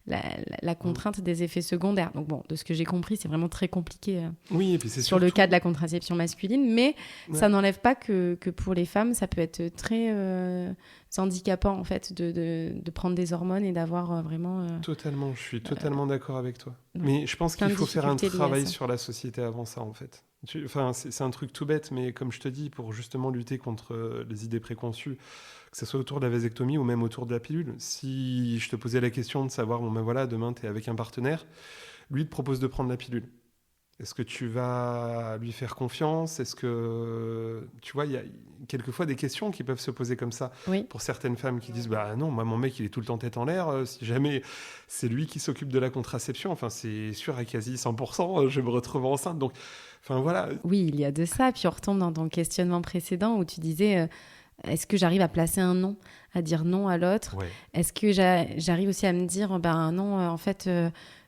la contrainte des effets secondaires. Donc bon, de ce que j'ai compris, c'est vraiment très compliqué oui, et puis c'est sur surtout... le cas de la contraception masculine. Mais ça n'enlève pas que pour les femmes, ça peut être très handicapant, en fait, de prendre des hormones et d'avoir vraiment... Totalement, je suis totalement d'accord avec toi. Mais je pense qu'il faut faire un travail sur la société avant ça, en fait. C'est un truc tout bête, mais comme je te dis, pour justement lutter contre les idées préconçues, que ce soit autour de la vasectomie ou même autour de la pilule, si je te posais la question de savoir, bon ben voilà, demain tu es avec un partenaire, lui te propose de prendre la pilule. Est-ce que tu vas lui faire confiance ? Est-ce que... Tu vois, il y a quelquefois des questions qui peuvent se poser comme ça. Oui. Pour certaines femmes qui disent, bah non, moi mon mec il est tout le temps tête en l'air, si jamais c'est lui qui s'occupe de la contraception, enfin c'est sûr à quasi 100%, je vais me retrouver enceinte. Donc, enfin voilà. Oui, il y a de ça. Puis on retombe dans ton questionnement précédent où tu disais... est-ce que j'arrive à placer un non, à dire non à l'autre ? Est-ce que j'arrive aussi à me dire, non, en fait,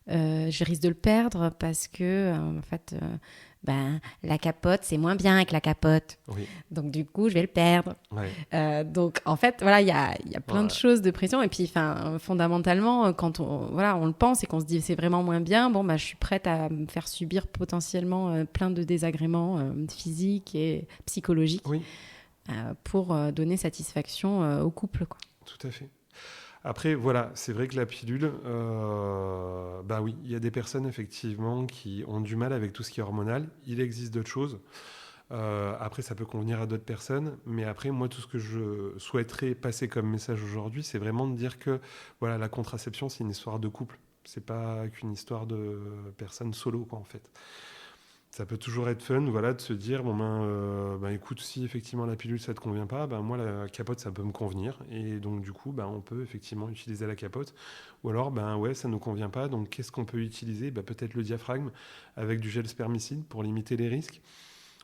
je risque de le perdre parce que, en fait, la capote, c'est moins bien avec la capote. Oui. Donc, du coup, je vais le perdre. Ouais. Donc, en fait, voilà, il y a plein de choses de pression. Et puis, fondamentalement, quand on le pense et qu'on se dit c'est vraiment moins bien, je suis prête à me faire subir potentiellement plein de désagréments physiques et psychologiques. Oui. Pour donner satisfaction au couple, quoi. Tout à fait. Après, voilà, c'est vrai que la pilule, oui, il y a des personnes effectivement qui ont du mal avec tout ce qui est hormonal. Il existe d'autres choses. Après, ça peut convenir à d'autres personnes. Mais après, moi, tout ce que je souhaiterais passer comme message aujourd'hui, c'est vraiment de dire que voilà, la contraception, c'est une histoire de couple. C'est pas qu'une histoire de personnes solo, quoi, en fait. Ça peut toujours être fun, voilà, de se dire écoute, si effectivement la pilule ça te convient pas, moi la capote ça peut me convenir et donc du coup on peut effectivement utiliser la capote ou alors ça nous convient pas, donc qu'est-ce qu'on peut utiliser, peut-être le diaphragme avec du gel spermicide pour limiter les risques.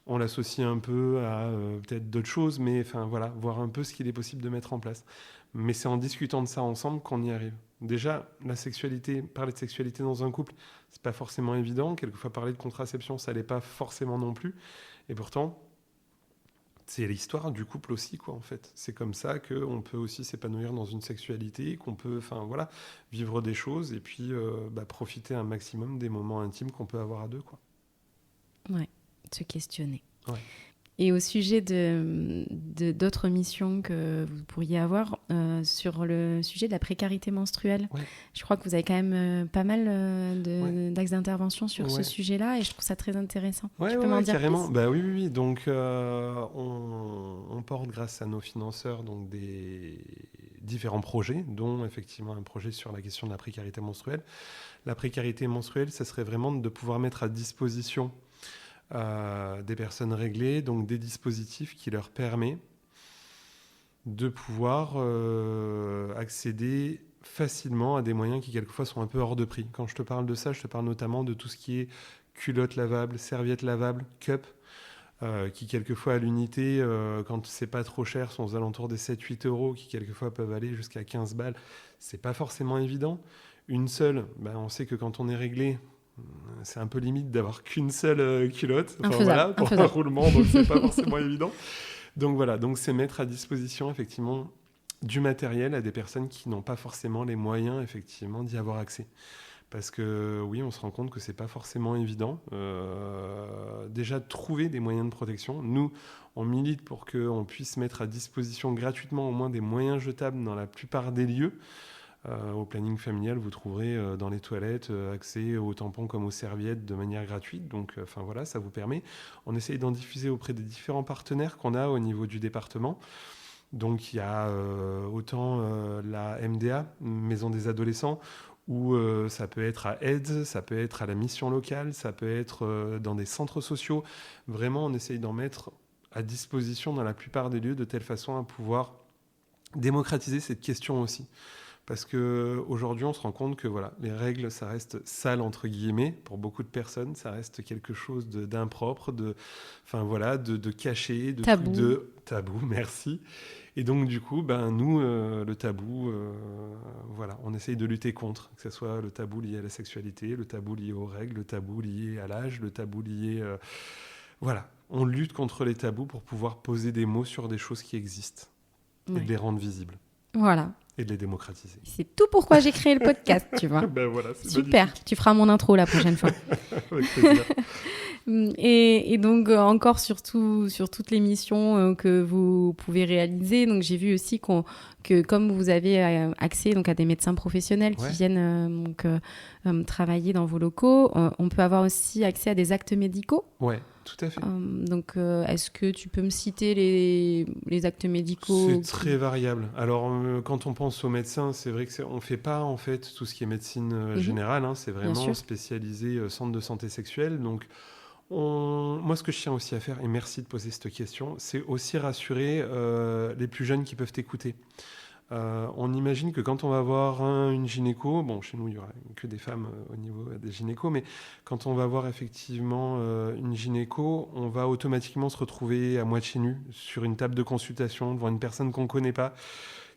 On l'associe un peu à peut-être d'autres choses, mais voilà, voir un peu ce qu'il est possible de mettre en place. Mais c'est en discutant de ça ensemble qu'on y arrive. Déjà, la sexualité, parler de sexualité dans un couple, c'est pas forcément évident. Quelquefois, parler de contraception, ça l'est pas forcément non plus. Et pourtant, c'est l'histoire du couple aussi, quoi, en fait. C'est comme ça qu'on peut aussi s'épanouir dans une sexualité, qu'on peut, vivre des choses et puis profiter un maximum des moments intimes qu'on peut avoir à deux, quoi. Ouais, se questionner. Ouais. Et au sujet d'autres missions que vous pourriez avoir, sur le sujet de la précarité menstruelle, je crois que vous avez quand même pas mal d'axes d'intervention sur ce sujet-là et je trouve ça très intéressant. Tu peux m'en dire carrément. plus ? Oui. Donc, on porte grâce à nos financeurs donc, des différents projets, dont effectivement un projet sur la question de la précarité menstruelle. La précarité menstruelle, ça serait vraiment de pouvoir mettre à disposition des personnes réglées, donc des dispositifs qui leur permettent de pouvoir accéder facilement à des moyens qui quelquefois sont un peu hors de prix. Quand je te parle de ça, je te parle notamment de tout ce qui est culottes lavables, serviettes lavables, cups, qui quelquefois à l'unité, quand c'est pas trop cher, sont aux alentours des 7-8 euros, qui quelquefois peuvent aller jusqu'à 15 balles. C'est pas forcément évident. Une seule, on sait que quand on est réglé, c'est un peu limite d'avoir qu'une seule culotte. Pour un roulement, donc c'est pas forcément évident. Donc voilà, donc c'est mettre à disposition effectivement du matériel à des personnes qui n'ont pas forcément les moyens effectivement d'y avoir accès. Parce que oui, on se rend compte que c'est pas forcément évident. Déjà de trouver des moyens de protection. Nous, on milite pour qu'on puisse mettre à disposition gratuitement au moins des moyens jetables dans la plupart des lieux. Au planning familial, vous trouverez dans les toilettes accès aux tampons comme aux serviettes de manière gratuite. Donc, voilà, ça vous permet. On essaye d'en diffuser auprès des différents partenaires qu'on a au niveau du département. Donc, il y a autant la MDA, Maison des Adolescents, où ça peut être à AIDS, ça peut être à la mission locale, ça peut être dans des centres sociaux. Vraiment, on essaye d'en mettre à disposition dans la plupart des lieux de telle façon à pouvoir démocratiser cette question aussi. Parce qu'aujourd'hui, on se rend compte que voilà, les règles, ça reste sale, entre guillemets, pour beaucoup de personnes. Ça reste quelque chose d'impropre, de caché, de tabou, merci. Et donc, du coup, nous, le tabou, on essaye de lutter contre. Que ce soit le tabou lié à la sexualité, le tabou lié aux règles, le tabou lié à l'âge, le tabou lié... on lutte contre les tabous pour pouvoir poser des mots sur des choses qui existent et de les rendre visibles. Voilà. Et de les démocratiser. C'est tout pourquoi j'ai créé le podcast, tu vois. Voilà, c'est super, magnifique. Tu feras mon intro la prochaine fois. Avec plaisir. Et donc, encore sur toutes les missions que vous pouvez réaliser, donc j'ai vu aussi que comme vous avez accès donc, à des médecins professionnels qui viennent travailler dans vos locaux, on peut avoir aussi accès à des actes médicaux. Ouais. Tout à fait. Donc, est-ce que tu peux me citer les actes médicaux ? C'est très variable. Alors, quand on pense aux médecins, c'est vrai qu'on ne fait pas en fait tout ce qui est médecine générale. C'est vraiment spécialisé centre de santé sexuelle. Donc, moi, ce que je tiens aussi à faire, et merci de poser cette question, c'est aussi rassurer les plus jeunes qui peuvent t'écouter. On imagine que quand on va voir une gynéco, chez nous il n'y aura que des femmes au niveau des gynécos, mais quand on va voir effectivement une gynéco, on va automatiquement se retrouver à moitié nu sur une table de consultation devant une personne qu'on ne connaît pas,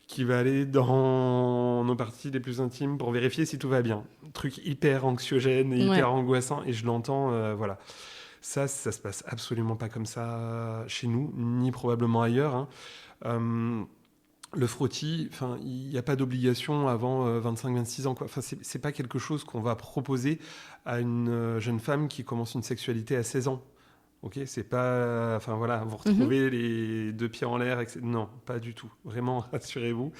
qui va aller dans nos parties les plus intimes pour vérifier si tout va bien. Truc hyper anxiogène et hyper angoissant, et je l'entends, voilà. Ça se passe absolument pas comme ça chez nous, ni probablement ailleurs. Le frottis, il n'y a pas d'obligation avant 25-26 ans. C'est pas quelque chose qu'on va proposer à une jeune femme qui commence une sexualité à 16 ans. Ok, c'est pas... vous retrouvez les deux pieds en l'air, etc. Non, pas du tout. Vraiment, rassurez-vous.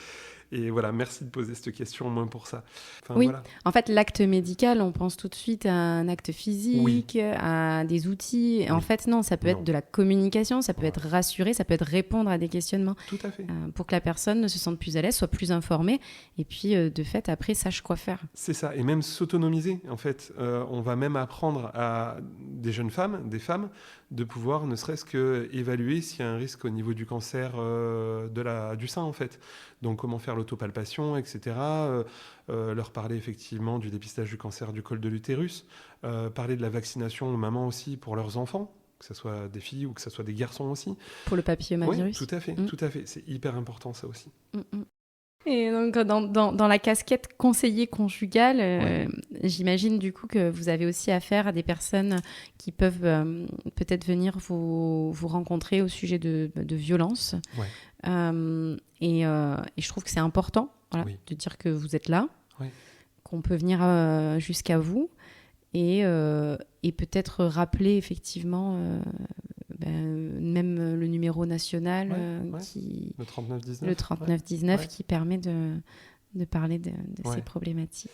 Et voilà, merci de poser cette question, au moins pour ça. En fait, l'acte médical, on pense tout de suite à un acte physique, à des outils. En fait, non, ça peut être de la communication, ça peut être rassurer, ça peut être répondre à des questionnements. Tout à fait. Pour que la personne se sente plus à l'aise, soit plus informée, et puis, de fait, après, sache quoi faire. C'est ça, et même s'autonomiser, en fait. On va même apprendre à des jeunes femmes, des femmes, de pouvoir ne serait-ce qu'évaluer s'il y a un risque au niveau du cancer du sein, en fait. Donc, comment faire l'autopalpation, etc. Leur parler effectivement du dépistage du cancer du col de l'utérus, parler de la vaccination aux mamans aussi pour leurs enfants, que ce soit des filles ou que ce soit des garçons aussi. Pour le papillomavirus. Oui, tout à fait, tout à fait. C'est hyper important, ça aussi. Et donc, dans la casquette conseiller conjugal, j'imagine du coup que vous avez aussi affaire à des personnes qui peuvent peut-être venir vous rencontrer au sujet de violence. Et je trouve que c'est important de dire que vous êtes là, qu'on peut venir jusqu'à vous et peut-être rappeler effectivement même le numéro national le 3919, le 3919 qui permet de parler de ces problématiques.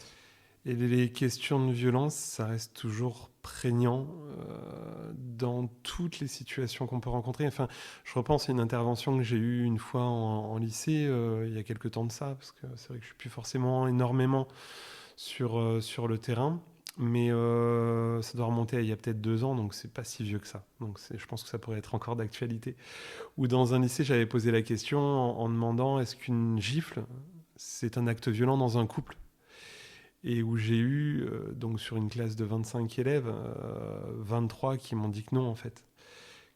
Et les questions de violence, ça reste toujours prégnant dans toutes les situations qu'on peut rencontrer. Enfin, je repense à une intervention que j'ai eue une fois en lycée, il y a quelques temps de ça, parce que c'est vrai que je ne suis plus forcément énormément sur le terrain. Mais ça doit remonter à il y a peut-être 2 ans, donc c'est pas si vieux que ça. Donc je pense que ça pourrait être encore d'actualité. Ou dans un lycée, j'avais posé la question en demandant est-ce qu'une gifle, c'est un acte violent dans un couple ? Et où j'ai eu, donc sur une classe de 25 élèves, 23 qui m'ont dit que non, en fait.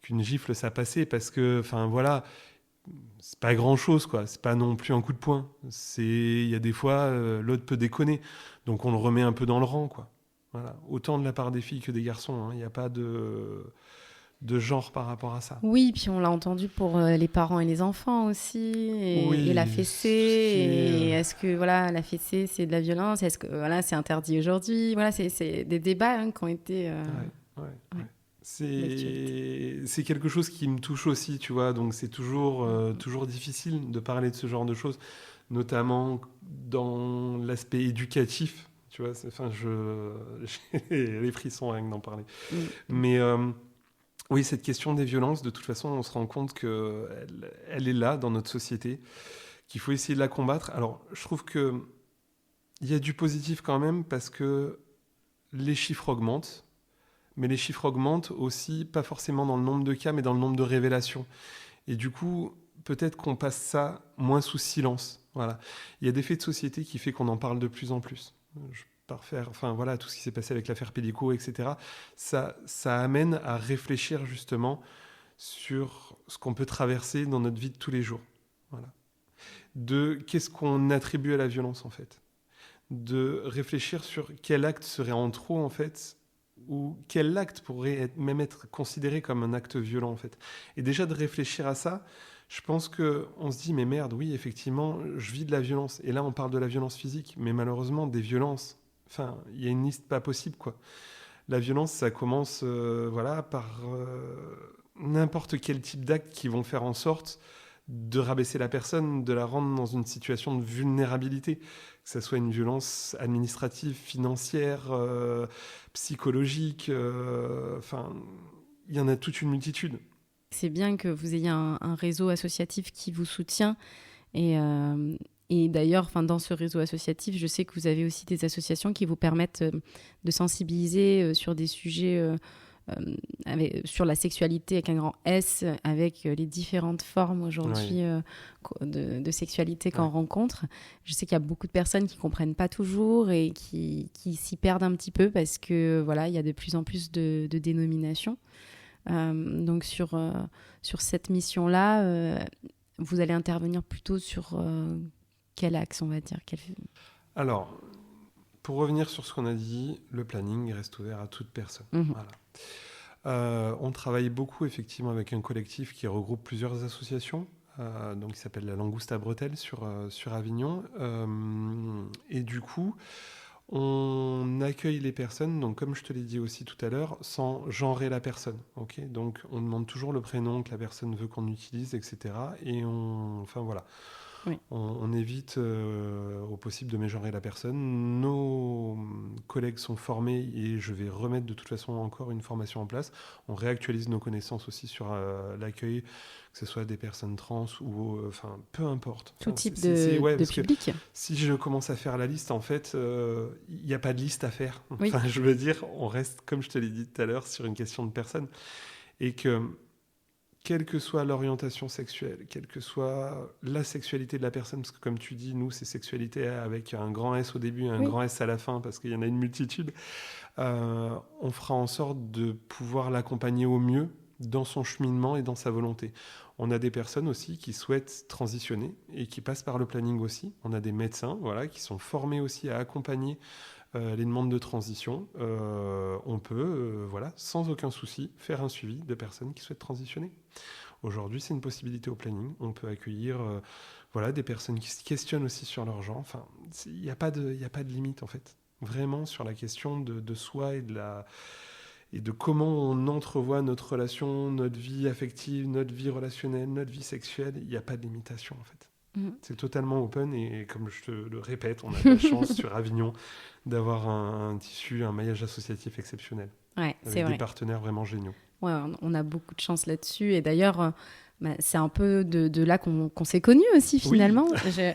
qu'une gifle, ça passait, parce que, enfin, voilà, c'est pas grand-chose, quoi. C'est pas non plus un coup de poing. Il y a des fois, l'autre peut déconner. Donc, on le remet un peu dans le rang, quoi. Voilà. Autant de la part des filles que des garçons. Il n'y a pas de genre par rapport à ça. Oui, puis on l'a entendu pour les parents et les enfants aussi, et la fessée. Et est-ce que voilà, la fessée, c'est de la violence? Est-ce que voilà, c'est interdit aujourd'hui? Voilà, c'est des débats qui ont été. Ouais. C'est quelque chose qui me touche aussi, tu vois. Donc c'est toujours difficile de parler de ce genre de choses, notamment dans l'aspect éducatif. Tu vois, enfin, j'ai les frissons rien que d'en parler. Mais oui, cette question des violences, de toute façon, on se rend compte qu'elle est là dans notre société, qu'il faut essayer de la combattre. Alors, je trouve qu'il y a du positif quand même, parce que les chiffres augmentent, mais les chiffres augmentent aussi, pas forcément dans le nombre de cas, mais dans le nombre de révélations. Et du coup, peut-être qu'on passe ça moins sous silence. Voilà. Il y a des faits de société qui font qu'on en parle de plus en plus. Enfin voilà, tout ce qui s'est passé avec l'affaire Pélico, etc. Ça amène à réfléchir justement sur ce qu'on peut traverser dans notre vie de tous les jours. Voilà. Qu'est-ce qu'on attribue à la violence, en fait. De réfléchir sur quel acte serait en trop, en fait, ou quel acte pourrait même être considéré comme un acte violent, en fait. Et déjà de réfléchir à ça, je pense qu'on se dit, mais merde, oui, effectivement, je vis de la violence. Et là, on parle de la violence physique, mais malheureusement, des violences, enfin, il y a une liste pas possible, quoi. La violence, ça commence par n'importe quel type d'actes qui vont faire en sorte de rabaisser la personne, de la rendre dans une situation de vulnérabilité, que ce soit une violence administrative, financière, psychologique, il y en a toute une multitude. C'est bien que vous ayez un réseau associatif qui vous soutient, et d'ailleurs, dans ce réseau associatif, je sais que vous avez aussi des associations qui vous permettent de sensibiliser sur des sujets sur la sexualité avec un grand S, avec les différentes formes aujourd'hui de sexualité qu'on rencontre. Je sais qu'il y a beaucoup de personnes qui ne comprennent pas toujours et qui s'y perdent un petit peu, parce que voilà, il y a de plus en plus de dénominations. Donc sur cette mission-là, vous allez intervenir plutôt sur quel axe, on va dire? Alors, pour revenir sur ce qu'on a dit, le planning reste ouvert à toute personne. Voilà. On travaille beaucoup effectivement avec un collectif qui regroupe plusieurs associations, donc qui s'appelle la Langouste à Bretelles sur Avignon. Et du coup, on accueille les personnes, donc comme je te l'ai dit aussi tout à l'heure, sans genrer la personne. Okay, donc on demande toujours le prénom que la personne veut qu'on utilise, etc. Et on évite au possible de mégenrer la personne. Nos collègues sont formés, et je vais remettre de toute façon encore une formation en place. On réactualise nos connaissances aussi sur l'accueil, que ce soit des personnes trans ou peu importe. Tout type de public. Si je commence à faire la liste, en fait, il n'y a pas de liste à faire. Oui. Je veux dire, on reste, comme je te l'ai dit tout à l'heure, sur une question de personne. Et que quelle que soit l'orientation sexuelle, quelle que soit la sexualité de la personne, parce que comme tu dis, nous, c'est sexualité avec un grand S au début et un grand S à la fin, parce qu'il y en a une multitude, on fera en sorte de pouvoir l'accompagner au mieux dans son cheminement et dans sa volonté. On a des personnes aussi qui souhaitent transitionner et qui passent par le planning aussi. On a des médecins qui sont formés aussi à accompagner les demandes de transition. On peut, sans aucun souci, faire un suivi de personnes qui souhaitent transitionner. Aujourd'hui, c'est une possibilité au planning. On peut accueillir des personnes qui se questionnent aussi sur leur genre. Enfin, il n'y a pas de limite, en fait. Vraiment, sur la question de soi et de comment on entrevoit notre relation, notre vie affective, notre vie relationnelle, notre vie sexuelle, il n'y a pas de limitation, en fait. C'est totalement open, et comme je te le répète, on a de la chance sur Avignon d'avoir un tissu, un maillage associatif exceptionnel. Ouais, avec des partenaires vraiment géniaux. Ouais, on a beaucoup de chance là-dessus, et d'ailleurs, c'est un peu de là qu'on s'est connus aussi finalement. Oui.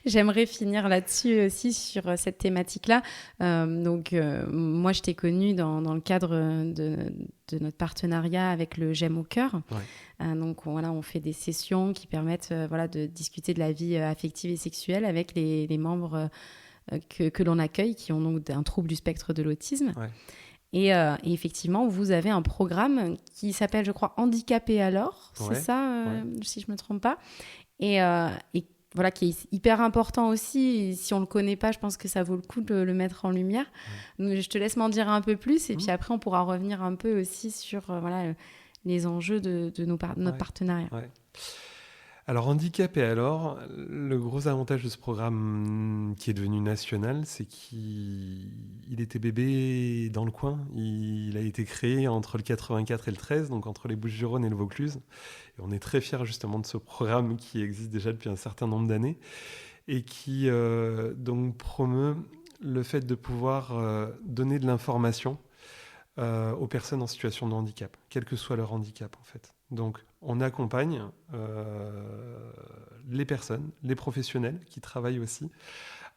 J'aimerais finir là-dessus aussi, sur cette thématique-là. Moi, je t'ai connue dans le cadre de notre partenariat avec le J'aime au cœur. Ouais. Donc on fait des sessions qui permettent de discuter de la vie affective et sexuelle avec les membres que l'on accueille, qui ont donc un trouble du spectre de l'autisme. Ouais. Et effectivement, vous avez un programme qui s'appelle, je crois, Handicapé alors, c'est ça, si je ne me trompe pas. Et voilà, qui est hyper important aussi. Et si on ne le connaît pas, je pense que ça vaut le coup de le mettre en lumière. Donc, je te laisse m'en dire un peu plus. Et puis après, on pourra revenir un peu aussi sur les enjeux de notre partenariat. Ouais. Alors, Handicapé alors, le gros avantage de ce programme qui est devenu national, c'est qu'il était bébé dans le coin. Il a été créé entre le 84 et le 13, donc entre les Bouches-du-Rhône et le Vaucluse. Et on est très fiers justement de ce programme qui existe déjà depuis un certain nombre d'années et qui donc promeut le fait de pouvoir donner de l'information aux personnes en situation de handicap, quel que soit leur handicap en fait. Donc, on accompagne les personnes, les professionnels qui travaillent aussi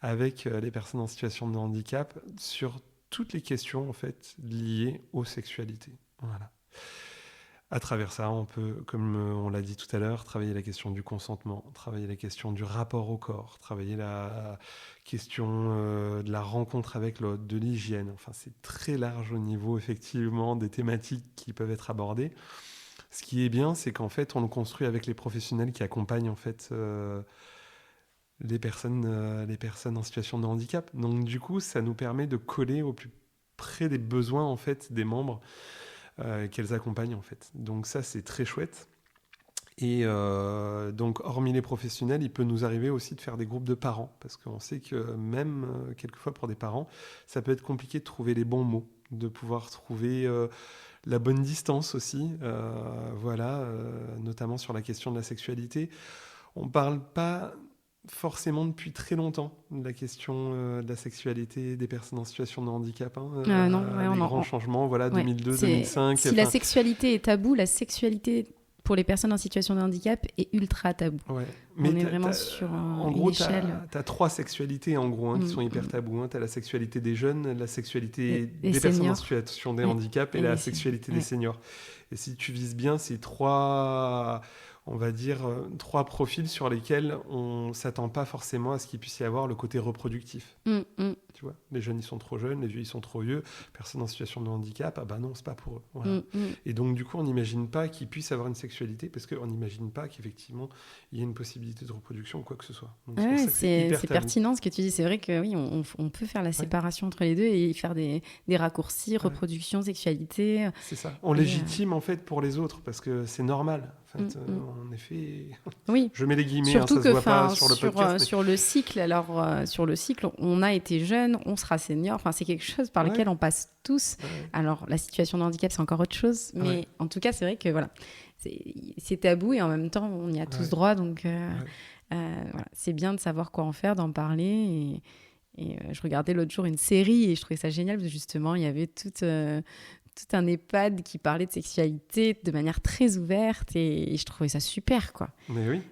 avec les personnes en situation de handicap sur toutes les questions en fait liées aux sexualités. Voilà. À travers ça, on peut, comme on l'a dit tout à l'heure, travailler la question du consentement, travailler la question du rapport au corps, travailler la question de la rencontre avec l'autre, de l'hygiène. Enfin, c'est très large au niveau effectivement des thématiques qui peuvent être abordées. Ce qui est bien, c'est qu'en fait, on le construit avec les professionnels qui accompagnent en fait les personnes en situation de handicap. Donc du coup, ça nous permet de coller au plus près des besoins en fait des membres qu'elles accompagnent en fait. Donc ça, c'est très chouette. Et donc, hormis les professionnels, il peut nous arriver aussi de faire des groupes de parents, parce qu'on sait que même quelquefois pour des parents, ça peut être compliqué de trouver les bons mots, de pouvoir trouver la bonne distance aussi, notamment sur la question de la sexualité. On ne parle pas forcément depuis très longtemps de la question de la sexualité des personnes en situation de handicap. Les grands changements, 2002, 2005. Si la sexualité est taboue, la sexualité pour les personnes en situation de handicap est ultra tabou. Ouais. Mais on est vraiment sur une échelle. Tu as 3 sexualités en gros qui sont hyper tabous. Tu as la sexualité des jeunes, la sexualité des seniors. personnes en situation de handicap et la sexualité des seniors. Et si tu vises bien ces 3 profils sur lesquels on ne s'attend pas forcément à ce qu'il puisse y avoir le côté reproductif. Tu vois, les jeunes, ils sont trop jeunes, les vieux, ils sont trop vieux. Personnes en situation de handicap, non, c'est pas pour eux. Voilà. Et donc, du coup, on n'imagine pas qu'ils puissent avoir une sexualité parce qu'on n'imagine pas qu'effectivement, il y ait une possibilité de reproduction ou quoi que ce soit. Donc, c'est pertinent ce que tu dis. C'est vrai que oui, on peut faire la séparation entre les deux et faire des raccourcis, reproduction, sexualité. C'est ça. On légitime en fait pour les autres parce que c'est normal. En fait, en effet, oui. Je mets les guillemets, surtout ça se voit pas sur le podcast. Sur le cycle, sur le cycle, on a été jeune, on sera senior. Enfin, c'est quelque chose par lequel on passe tous. Ouais. Alors, la situation de handicap, c'est encore autre chose, mais en tout cas, c'est vrai que voilà, c'est tabou et en même temps, on y a tous droit. Donc, c'est bien de savoir quoi en faire, d'en parler. Et je regardais l'autre jour une série et je trouvais ça génial parce que justement, il y avait tout un EHPAD qui parlait de sexualité de manière très ouverte et je trouvais ça super, quoi. Mais oui.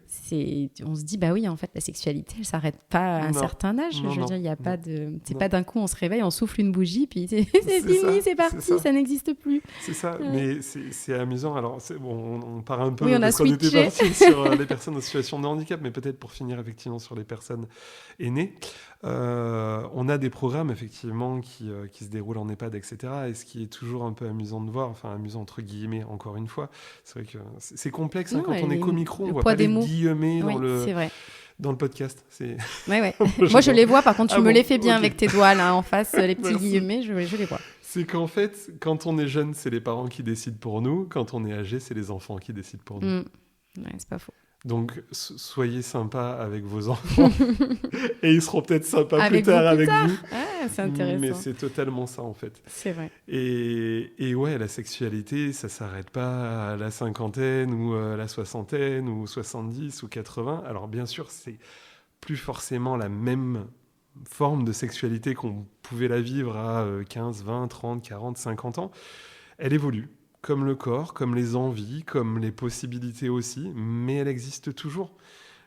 On se dit, bah oui, en fait, la sexualité, elle s'arrête pas à un certain âge. Je veux dire, il y a pas de... C'est pas d'un coup, on se réveille, on souffle une bougie, puis c'est fini, c'est parti, ça n'existe plus. C'est ça, mais c'est amusant. Alors, on part un peu on de qu'on était parti sur les personnes en situation de handicap, mais peut-être pour finir, effectivement, sur les personnes aînées. On a des programmes, effectivement, qui se déroulent en EHPAD, etc. Et ce qui est toujours un peu amusant de voir, enfin, amusant entre guillemets, encore une fois, c'est vrai que c'est complexe quand on est qu'au micro, on voit pas les guillemets dans le podcast. Ouais. Moi, je les vois, par contre, tu me les fais bien avec tes doigts là en face, les petits guillemets, je les vois. C'est qu'en fait, quand on est jeune, c'est les parents qui décident pour nous. Quand on est âgé, c'est les enfants qui décident pour nous. Ouais, c'est pas faux. Donc, soyez sympas avec vos enfants et ils seront peut-être sympas plus tard avec vous. Ah, c'est intéressant. Mais c'est totalement ça, en fait. C'est vrai. Et ouais, la sexualité, ça ne s'arrête pas à la cinquantaine ou à la soixantaine ou 70 ou 80. Alors, bien sûr, c'est plus forcément la même forme de sexualité qu'on pouvait la vivre à 15, 20, 30, 40, 50 ans. Elle évolue. Comme le corps, comme les envies, comme les possibilités aussi, mais elle existe toujours.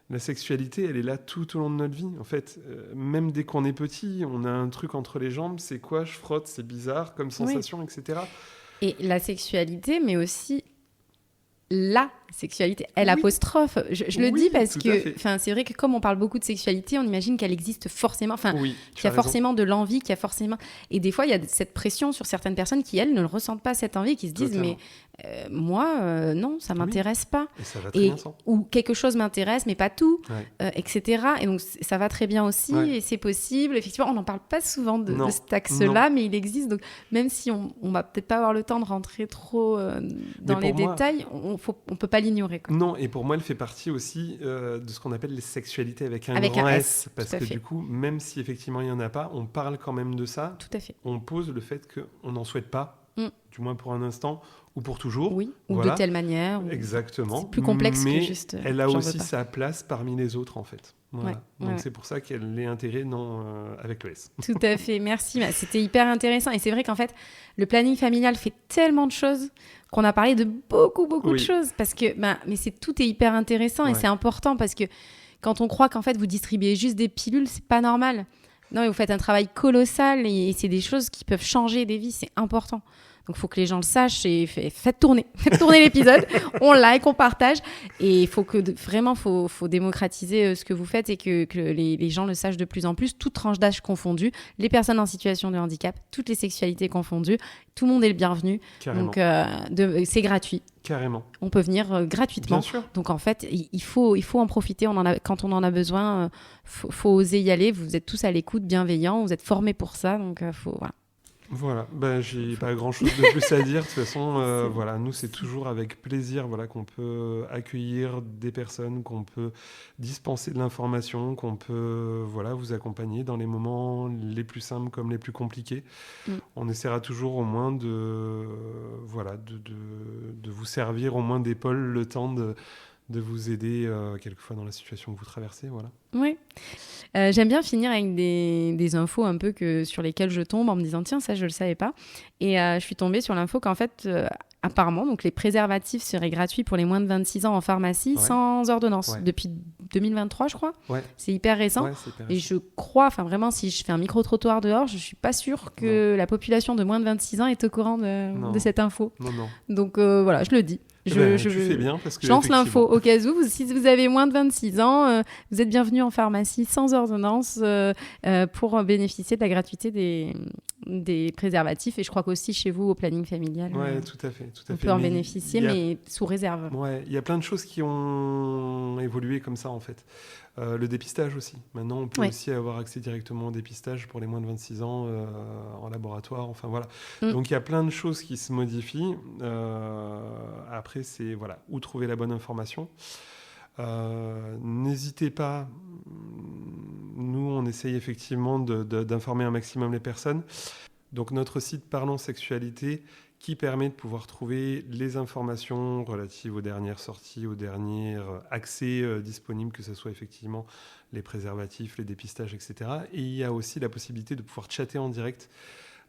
La sexualité, elle est là tout au long de notre vie. En fait, même dès qu'on est petit, on a un truc entre les jambes, c'est quoi ? Je frotte, c'est bizarre comme sensation, etc. Et la sexualité, mais aussi la sexualité, elle apostrophe. Je le dis parce que c'est vrai que comme on parle beaucoup de sexualité, on imagine qu'elle existe forcément, qu'il y a forcément de l'envie, qu'il y a forcément... Et des fois, il y a cette pression sur certaines personnes qui, elles, ne le ressentent pas, cette envie, qui se disent, mais moi, non, ça m'intéresse pas. Et ça va très bien sans. Ou quelque chose m'intéresse, mais pas tout, etc. Et donc, ça va très bien aussi, et c'est possible. Effectivement, on n'en parle pas souvent de cet axe-là, mais il existe. Donc, même si on va peut-être pas avoir le temps de rentrer trop dans les détails, on peut pas l'ignorer, quoi. Non, et pour moi, elle fait partie aussi de ce qu'on appelle les sexualités avec un grand S. Parce que du coup, même si effectivement il n'y en a pas, on parle quand même de ça. Tout à fait. On pose le fait qu'on n'en souhaite pas, du moins pour un instant, ou pour toujours. Oui, ou de telle manière. Exactement. C'est plus complexe mais que juste... elle a aussi sa place parmi les autres, en fait. Voilà. Donc c'est pour ça qu'elle est intégrée avec le S. Tout à fait, merci. C'était hyper intéressant. Et c'est vrai qu'en fait, le planning familial fait tellement de choses qu'on a parlé de beaucoup de choses. Parce que tout est hyper intéressant et c'est important parce que quand on croit qu'en fait, vous distribuez juste des pilules, c'est pas normal. Non, mais vous faites un travail colossal et c'est des choses qui peuvent changer des vies, c'est important. Donc, il faut que les gens le sachent et faites tourner l'épisode. On like, on partage. Et il faut faut démocratiser ce que vous faites et que les gens le sachent de plus en plus, toutes tranches d'âge confondues, les personnes en situation de handicap, toutes les sexualités confondues. Tout le monde est le bienvenu. Carrément. Donc, c'est gratuit. Carrément. On peut venir gratuitement. Bien sûr. Donc, en fait, il faut en profiter. Quand on en a besoin, faut oser y aller. Vous êtes tous à l'écoute, bienveillants. Vous êtes formés pour ça. Donc, voilà. Voilà, j'ai pas grand-chose de plus à dire. De toute façon, nous, c'est toujours avec plaisir qu'on peut accueillir des personnes, qu'on peut dispenser de l'information, qu'on peut vous accompagner dans les moments les plus simples comme les plus compliqués. On essaiera toujours au moins de vous servir au moins d'épaule le temps de vous aider quelquefois dans la situation que vous traversez. Voilà. Oui. J'aime bien finir avec des infos un peu sur lesquelles je tombe en me disant tiens, ça je le savais pas. Et je suis tombée sur l'info qu'en fait apparemment donc les préservatifs seraient gratuits pour les moins de 26 ans en pharmacie sans ordonnance depuis 2023 je crois. C'est hyper récent. Et je crois vraiment si je fais un micro-trottoir dehors, je suis pas sûre que la population de moins de 26 ans est au courant de cette info. Non. Donc voilà, je le dis. Tu fais bien parce que je lance l'info au cas où. Si vous avez moins de 26 ans, vous êtes bienvenus en pharmacie sans ordonnance pour bénéficier de la gratuité des préservatifs. Et je crois qu'aussi chez vous, au planning familial, tout à fait. On peut en bénéficier, mais sous réserve. Il y a plein de choses qui ont évolué comme ça, en fait. Le dépistage aussi. Maintenant, on peut aussi avoir accès directement au dépistage pour les moins de 26 ans en laboratoire. Enfin, voilà. Donc, il y a plein de choses qui se modifient. Après, c'est où trouver la bonne information. N'hésitez pas. Nous, on essaye effectivement d'informer un maximum les personnes. Donc, notre site Parlons Sexualité qui permet de pouvoir trouver les informations relatives aux dernières sorties, aux derniers accès disponibles, que ce soit effectivement les préservatifs, les dépistages, etc. Et il y a aussi la possibilité de pouvoir chatter en direct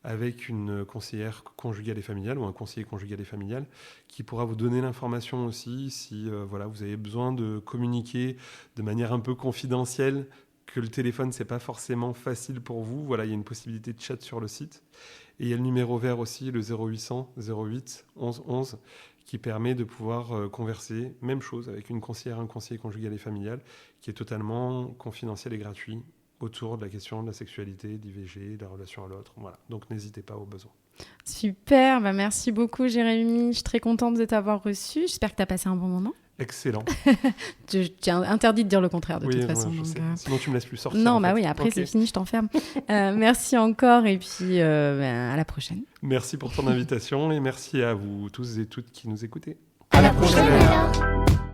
avec une conseillère conjugale et familiale ou un conseiller conjugal et familial qui pourra vous donner l'information aussi si vous avez besoin de communiquer de manière un peu confidentielle, que le téléphone, c'est pas forcément facile pour vous. Il y a une possibilité de chat sur le site. Et il y a le numéro vert aussi, le 0800 08 11 11, qui permet de pouvoir converser, même chose, avec une conseillère, un conseiller conjugal et familial, qui est totalement confidentiel et gratuit autour de la question de la sexualité, d'IVG, de la relation à l'autre. Voilà. Donc n'hésitez pas au besoin. Super, merci beaucoup Jérémy. Je suis très contente de t'avoir reçu. J'espère que tu as passé un bon moment. Excellent. J'ai interdit de dire le contraire de toute façon. Je sais. Sinon tu me laisses plus sortir. Non, après c'est fini, je t'enferme. Merci encore et puis à la prochaine. Merci pour ton invitation et merci à vous tous et toutes qui nous écoutez. À la prochaine.